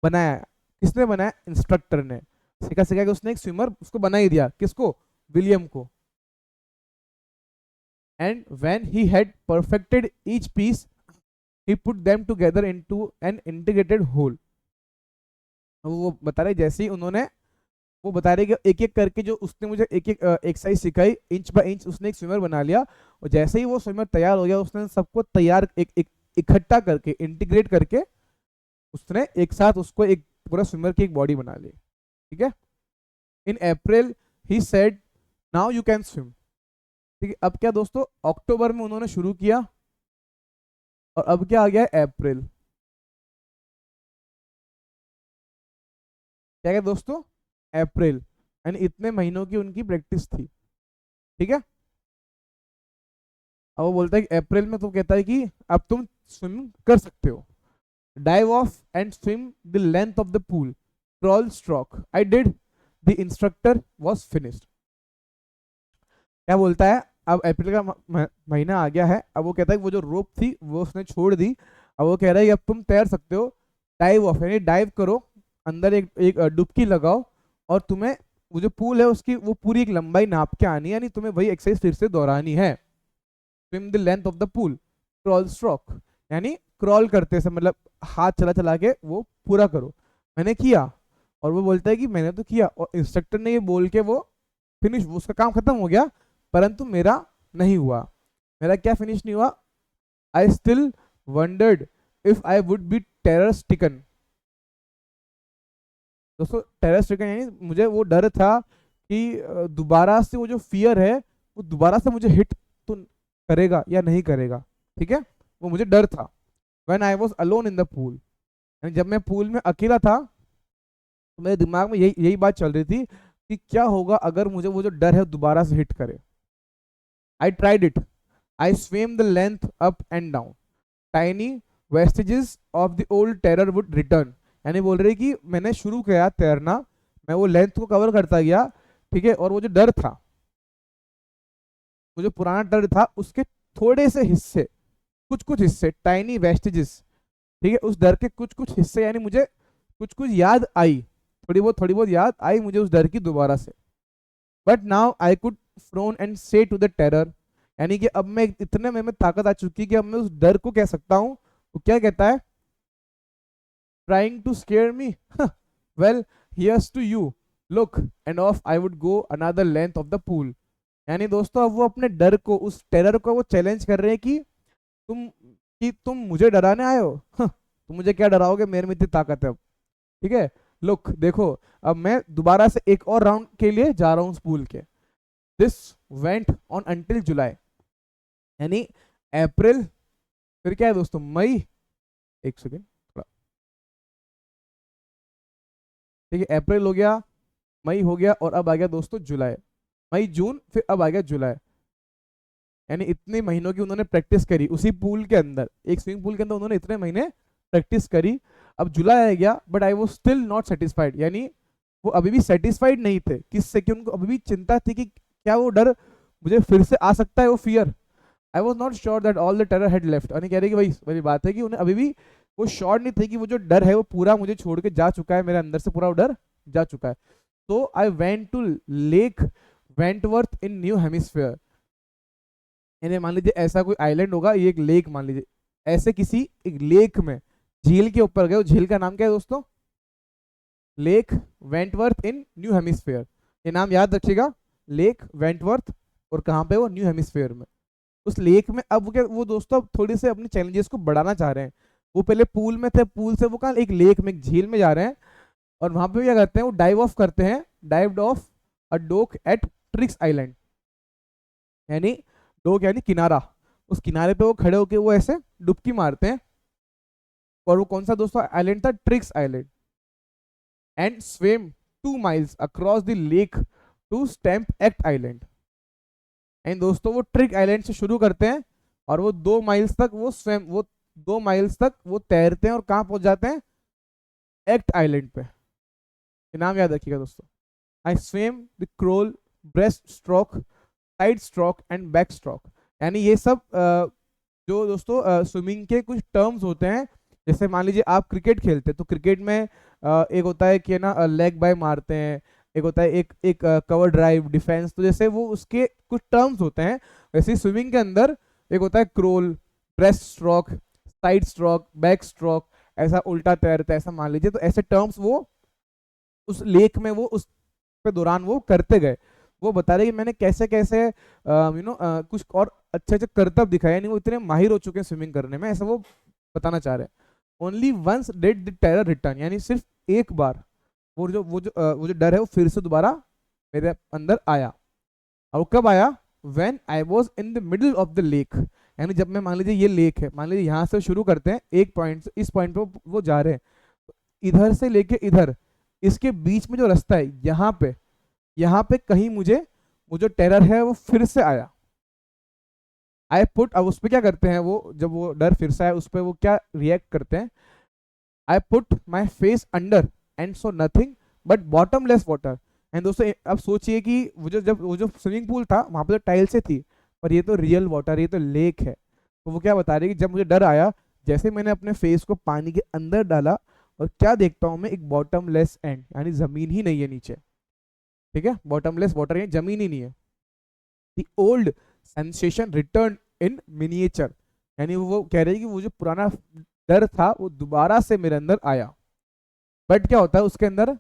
बनाया। किसने बनाया, इंस्ट्रक्टर ने सिखा के उसने एक स्विमर उसको बना ही दिया। किसको, विलियम को। And when he had perfected each piece he put them together into an integrated whole. वो बता रहे जैसे ही उन्होंने, वो बता रहे कि एक एक करके जो उसने मुझे एक एक एक्सरसाइज सिखाई, इंच बाय इंच उसने एक स्विमर बना लिया। और जैसे ही वो स्विमर तैयार हो गया, उसने सबको तैयार एक इकट्ठा करके, इंटीग्रेट करके उसने एक साथ उसको एक पूरा स्विमर की एक बॉडी बना ली। ठीक है। In April he said now you can swim. ठीक है। अब क्या दोस्तों, अक्टूबर में उन्होंने शुरू किया और अब क्या आ गया है, अप्रैल। क्या है दोस्तों, अप्रैल। यानी इतने महीनों की उनकी प्रैक्टिस थी। ठीक है। अब वो बोलता है कि अप्रैल में तो कहता है कि अब तुम स्विम कर सकते हो। Dive of and swim the length of the pool, crawl stroke I did, the instructor was finished. क्या बोलता है, अब अप्रैल का महीना आ गया है। अब वो कहता है कि वो जो रोप थी वो उसने छोड़ दी। अब वो कह रहा है कि अब तुम तैर सकते हो। डाइव ऑफ यानी डाइव करो, अंदर एक डुबकी लगाओ, और तुम्हें वो जो पूल है उसकी वो पूरी एक लंबाई नाप के आनी है, यानी तुम्हें वही एक्सरसाइज फिर से दोहरानी है। Swim the length of the pool, crawl stroke यानी क्रॉल करते से मतलब हाथ चला चला के वो पूरा करो। मैंने किया, और वो बोलता है कि मैंने तो किया, और इंस्ट्रक्टर ने ये बोल के वो फिनिश, उसका काम खत्म हो गया, परंतु मेरा नहीं हुआ। मेरा क्या फिनिश नहीं हुआ, I still wondered if I would be terror stricken. दोस्तों टेरर स्ट्रिकन यानी मुझे वो डर था कि दोबारा से वो जो फियर है वो दोबारा से मुझे हिट तो करेगा या नहीं करेगा। ठीक है। वो मुझे डर था। When I was alone in the pool, यानी जब मैं पूल में अकेला था तो मेरे दिमाग में यही यही बात चल रही थी कि क्या होगा अगर मुझे वो जो डर है दोबारा से हिट करे। I tried it, I swim the length up and down, tiny vestiges of the old terror would return. यानी बोल रहे कि मैंने शुरू किया तैरना, मैं वो लेंथ को कवर करता गया। ठीक है। और वो जो डर था, वो जो पुराना डर था उसके थोड़े से हिस्से, कुछ कुछ हिस्से, टाइनी वेस्टिजेस, ठीक है, उस डर के कुछ कुछ हिस्से, यानी मुझे कुछ कुछ याद आई, थोड़ी बहुत याद आई मुझे उस डर की दोबारा से। But now I could prone and से टू द टेरर, यानी कि अब मैं इतने में ताकत आ चुकी कि अब मैं उस डर को कह सकता हूँ। वो क्या कहता है, trying to scare me? Well, here's to you. Look, and off I would go another length of the pool. यानी दोस्तों अब वो अपने डर को, उस टेरर को वो चैलेंज कर रहे हैं कि तुम मुझे डराने आए हो। तुम मुझे क्या डराओगे, मेरे में इतनी ताकत है अब। ठीक है। लुक देखो, अब मैं दोबारा से एक और राउंड के लिए जा रहा हूँ उस पूल के। दिस वेंट ऑन अंटिल जुलाई, यानी अप्रैल, फिर क्या है दोस्तों, मई, एक सेकेंड, ठीक है, अप्रैल हो गया, मई हो गया, और अब आ गया दोस्तों जुलाई। मई जून, फिर अब आ गया जुलाई। यानी इतने महीनों की उन्होंने प्रैक्टिस करी उसी पूल के अंदर, एक स्विमिंग पूल के अंदर उन्होंने इतने महीने प्रैक्टिस करी। अब जुलाई आ गया, but I was still not satisfied, यानी वो अभी भी सेटिस्फाइड नहीं थे। किससे, कि उनको अभी भी चिंता थी कि क्या वो डर मुझे फिर से आ सकता है, वो fear. I was not sure that all the terror had left, यानी कह रही कि वही बात है कि उन्हें अभी भी वो श्योर नहीं थे कि वो जो डर है वो पूरा मुझे छोड़ के जा चुका है, मेरे अंदर से पूरा वो डर जा चुका है। तो I went to Lake Wentworth in new hemisphere, यानी मान लीजिए ऐसा कोई आइलैंड होगा, ये एक लेक मान लीजिए, ऐसे किसी एक लेक में, झील के ऊपर गए। झील का नाम क्या है दोस्तों, lake Wentworth in new hemisphere. ये नाम याद रखिएगा, लेक वेंटवर्थ, और कहाँ पे, वो न्यू हेमिस्फीयर में, उस लेक में। अब क्या वो दोस्तों अब थोड़ी से अपने चैलेंजेस को बढ़ाना चाह रहे हैं। वो पहले पूल में थे, पूल से वो कहाँ एक लेक में, एक झील में जा रहे हैं, और वहां पे क्या करते हैं, वो डाइव ऑफ करते हैं, डाइव्ड ऑफ अ डोक एट ट्रिक्स आइलैंड, यानी डोक यानी किनारा, उस किनारे पे वो खड़े होके वो ऐसे डुबकी मारते हैं। और वो कौन सा दोस्तों आइलैंड था, Tricks Island. And swim 2 miles across the lake to Stamp Act Island. And दोस्तों वो ट्रिक आइलैंड से शुरू करते हैं, और वो 2 miles तक वो स्विम, वो 2 miles तक वो तैरते हैं, और कहाँ पहुंच जाते हैं, एक्ट आइलैंड पे। ये नाम याद रखिएगा दोस्तों। आई swim the crawl, breast stroke, side stroke and back stroke, यानी ये सब जो दोस्तों स्विमिंग के कुछ टर्म्स होते हैं। जैसे मान लीजिए आप क्रिकेट खेलते हैं, तो क्रिकेट में एक होता है कि ना लेग बाय मारते हैं, एक होता है एक एक कवर ड्राइव, डिफेंस, तो जैसे वो उसके कुछ टर्म्स होते हैं, वैसे स्विमिंग के अंदर एक होता है crawl, breast stroke, side stroke, back stroke, ऐसा उल्टा तैरता है, ऐसा मान लीजिए। तो ऐसे टर्म्स वो उस लेक में वो उस पे दौरान वो करते गए। वो बता रहे कि मैंने कैसे कैसे कुछ और अच्छे अच्छे करतब दिखाए, यानी वो इतने माहिर हो चुके हैं स्विमिंग करने में, ऐसा वो बताना चाह रहे हैं। Only once did the terror return, यानी सिर्फ एक बार वो जो डर है वो फिर से दोबारा मेरे अंदर आया। और कब आया? When I was in the middle of the lake, यानी जब मैं, मान लीजिए ये लेक है, मान लीजिए यहाँ से शुरू करते हैं एक पॉइंट से, इस पॉइंट पे वो जा रहे हैं, इधर से लेके इधर, इसके बीच में जो रास्ता है यहाँ पे कहीं मुझे वो जो टेरर है वो फिर से आया। आई पुट, अब उस पर क्या करते हैं वो, जब वो डर फिर से आया उस पर वो क्या रिएक्ट करते हैं? I put my face under and so nothing but bottomless water. And दोस्तों अब सोचिए कि वो जो स्विमिंग पूल था वहां पे तो टाइल से थी, पर ये तो रियल वाटर, ये तो लेक है। तो वो क्या बता रही है कि जब मुझे डर आया, जैसे मैंने अपने फेस को पानी के अंदर डाला, और क्या देखता हूँ मैं? एक बॉटमलेस एंड, यानी जमीन ही नहीं है नीचे। ठीक है, बॉटमलेस वाटर, यानी जमीन ही नहीं है। The old sensation return in miniature, यानी वो कह रही है कि वो जो पुराना डर था वो दोबारा से मेरे अंदर आया। बट क्या होता है उसके अंदर?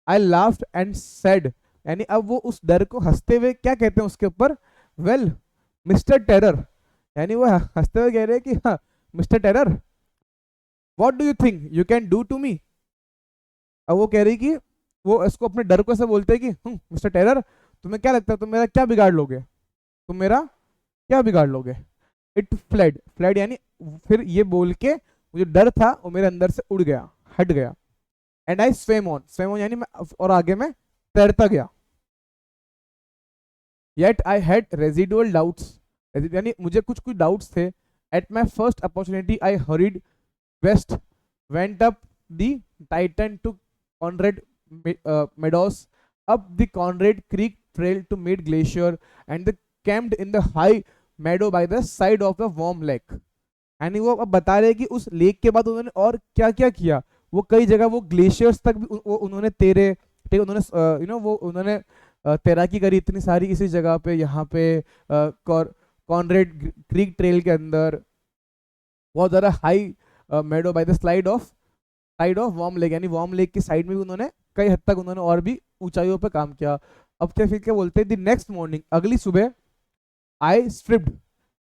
आई लाफ्ड एंड सेड, यानी अब वो उस डर को हंसते हुए क्या कहते हैं उसके ऊपर? वेल मिस्टर टेरर, यानी वो हंसते हुए कह रहे हैं कि हाँ mister terror, what do you think you can do to me? अब वो कह रही कि वो इसको अपने डर को ऐसे बोलते हैं कि मिस्टर टेरर, तुम्हें क्या लगता है तुम मेरा क्या बिगाड़ लोगे? तुम मेरा क्या बिगाड़ लोगे? इट फ्लेड, फ्लेड यानी फिर ये बोल के वो जो डर था वो मेरे अंदर से उड़ गया, हट गया। And I swam on, swam on यानी मैं, और आगे मैं तैरता गया। Yet I had residual doubts, यानी मुझे कुछ कुछ डाउट्स थे। At my first opportunity I hurried west, went up the Tieton to Conrad meadows, up the Conrad Creek trail to Mid Glacier, and the camped in the high meadow by the side of the warm lake। यानी वो अब बता रहे हैं कि उस लेक के बाद उन्होंने और क्या क्या किया। वो कई जगह वो ग्लेशियर्स तक भी उन्होंने तैरे, ठीक, उन्होंने वो उन्होंने तैराकी करी इतनी सारी इसी जगह पे, यहाँ पे कॉनरेड क्रीक ट्रेल के अंदर, बहुत ज़्यादा high Medo by the side of warm lake, यानी वार्म लेक की साइड में भी उन्होंने कई हद तक उन्होंने और भी ऊंचाइयों पर काम किया। अब क्या बोलते हैं? द नेक्स्ट मॉर्निंग, अगली सुबह, आई stripped,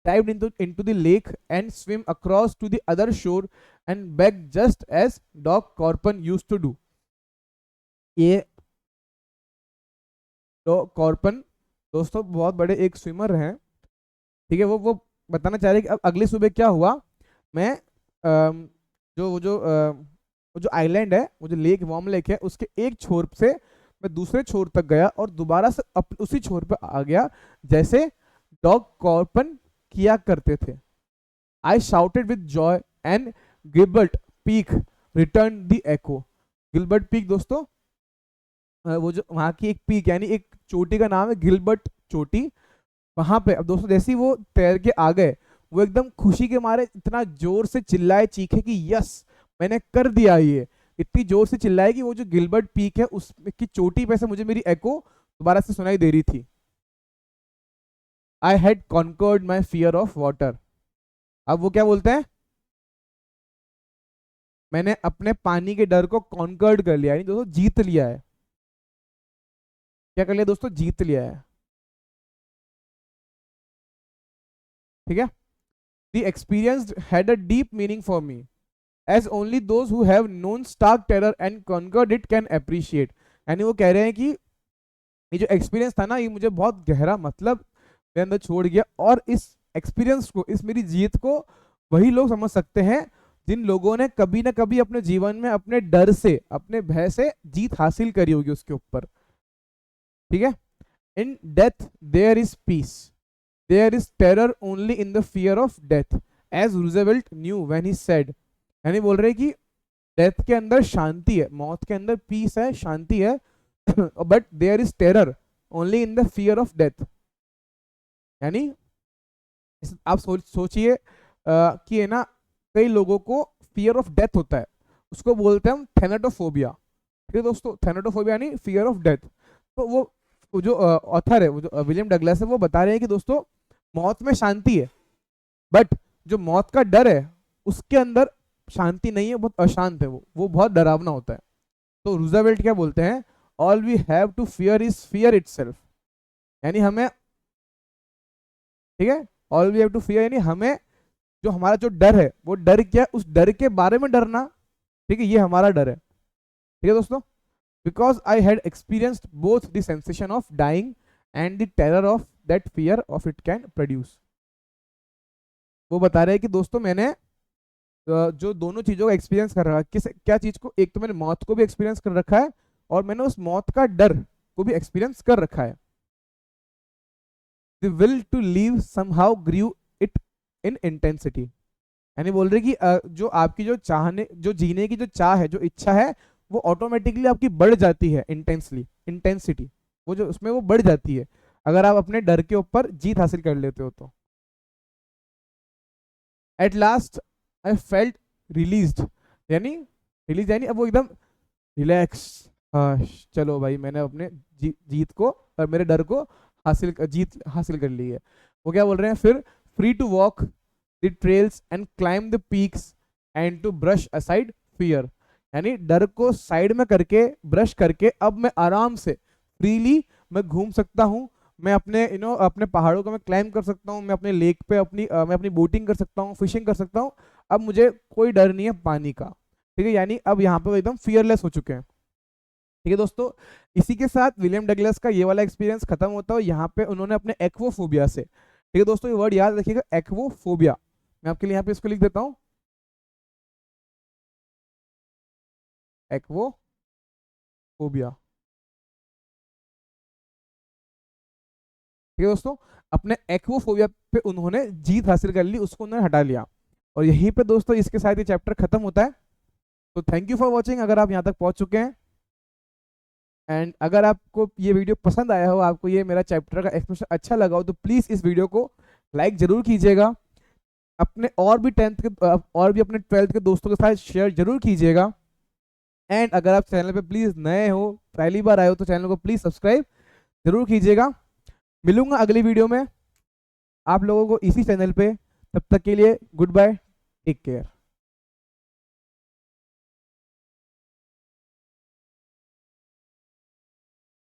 dived into the lake and swim across to the other shore and back just as Doc Corpon used to do। ये डॉग कॉर्पन दोस्तों बहुत बड़े एक स्विमर हैं, ठीक है। वो बताना चाह रहे हैं कि अब अगली सुबह क्या हुआ। मैं वो जो आइलैंड है, वो जो लेक, वार्म लेक है, उसके एक छोर से मैं दूसरे छोर तक गया और दोबारा से उसी छोर पे आ गया जैसे डॉग कॉर्पन किया करते थे। I shouted with Joy and Gilbert peak return the echo. Gilbert peak दोस्तों वो जो वहां की एक पीक, यानी एक चोटी का नाम है गिलबर्ट चोटी। वहां पे अब दोस्तों जैसे ही वो तैर के आ गए, वो एकदम खुशी के मारे इतना जोर से चिल्लाए, चीखे कि यस मैंने कर दिया। ये इतनी जोर से चिल्लाए कि वो जो गिलबर्ट पीक है उसकी चोटी पे से मुझे मेरी एको दोबारा से सुनाई दे रही थी। I had conquered my fear of water. अब वो क्या बोलते हैं? मैंने अपने पानी के डर को कॉन्कर्ड कर लिया, यानी दोस्तों जीत लिया है। क्या कर लिया दोस्तों? जीत लिया है, ठीक है। The experience had a deep meaning for me as only those who have known stark terror and conquered it can appreciate. यानी वो कह रहे हैं कि ये जो एक्सपीरियंस था ना, ये मुझे बहुत गहरा मतलब मेरे अंदर छोड़ गया, और इस एक्सपीरियंस को, इस मेरी जीत को वही लोग समझ सकते हैं जिन लोगों ने कभी ना कभी अपने जीवन में अपने डर से, अपने भय से जीत हासिल करी होगी उसके ऊपर, ठीक है। In death there is peace, there is terror only in the fear of death as Roosevelt knew when he said. यानी बोल रहे कि डेथ के अंदर शांति है, मौत के अंदर पीस है, शांति है, but there is terror only in the fear of death. यानी आप सोचिए कि है ना, कई लोगों को फियर ऑफ डेथ होता है, उसको बोलते हैं हम थैनेटोफोबिया, ठीक है दोस्तों। थैनेटोफोबिया यानी फियर ऑफ डेथ। तो वो जो ऑथर है, वो जो विलियम डगलस है, वो बता रहे हैं कि दोस्तों मौत में शांति है, बट जो मौत का डर है उसके अंदर शांति नहीं है, बहुत अशांत है, वो बहुत डरावना होता है। तो रूजवेल्ट क्या बोलते हैं, all we have to fear is fear itself, यानी हमें, ठीक है, all we have to fear यानी हमें जो हमारा जो डर है वो डर क्या, उस डर के बारे में डरना, ठीक है, ये हमारा डर है, ठीक है दोस्तों। Because I had experienced both the sensation of dying and the terror of that fear of it can produce. वो बता रहे हैं कि दोस्तों मैंने जो दोनों चीजों का एक्सपीरियंस कर रखा, किस क्या चीज को, एक तो मैंने मौत को भी एक्सपीरियंस कर रखा है और मैंने उस मौत का डर को भी एक्सपीरियंस कर रखा है। The will to live somehow grieve it in intensity, यानी बोल रहे कि जो आपकी जो चाहने, जो जीने की जो चाह है, जो इच्छा है, वो ऑटोमेटिकली आपकी बढ़ जाती है, इंटेंसिटी वो जो उसमें वो बढ़ जाती है अगर आप अपने डर के ऊपर जीत हासिल कर लेते हो तो। Eight last I felt released, यानी रिलीज यानी अब वो एकदम रिलैक्स, चलो भाई मैंने अपने जीत को और मेरे डर को जीत हासिल कर ली है। वो क्या बोल रहे हैं फिर, free to walk the trails and climb the peaks and to brush aside fear, यानी डर को साइड में करके, ब्रश करके अब मैं आराम से फ्रीली मैं घूम सकता हूँ, मैं अपने अपने पहाड़ों को मैं क्लाइम कर सकता हूँ, मैं अपने लेक पे मैं अपनी बोटिंग कर सकता हूँ, फिशिंग कर सकता हूँ, अब मुझे कोई डर नहीं है पानी का, ठीक है, यानी अब यहाँ पे वो एकदम फियरलेस हो चुके हैं। ठीक है दोस्तों, इसी के साथ विलियम डगलस का ये वाला एक्सपीरियंस खत्म होता है। यहाँ पे उन्होंने अपने एक्वोफोबिया से, ठीक है दोस्तों, ये वर्ड याद रखिएगा, एक्वोफोबिया, मैं आपके लिए यहाँ पे इसको लिख देता हूँ, एक्वोफोबिया, ठीक है दोस्तों, अपने एक्वोफोबिया पे उन्होंने जीत हासिल कर ली, उसको उन्होंने हटा लिया। और यहीं पे दोस्तों इसके साथ ये चैप्टर खत्म होता है। तो थैंक यू फॉर वॉचिंग, अगर आप यहाँ तक पहुंच चुके हैं, एंड अगर आपको ये वीडियो पसंद आया हो, आपको ये मेरा चैप्टर का एक्सप्लेनेशन अच्छा लगा हो, तो प्लीज़ इस वीडियो को लाइक जरूर कीजिएगा, अपने और भी अपने 12th के दोस्तों के साथ शेयर जरूर कीजिएगा। एंड अगर आप चैनल पे प्लीज़ नए हो, पहली बार आए हो, तो चैनल को प्लीज़ सब्सक्राइब जरूर कीजिएगा। मिलूंगा अगली वीडियो में आप लोगों को इसी चैनल पे, तब तक के लिए गुड बाय, टेक केयर।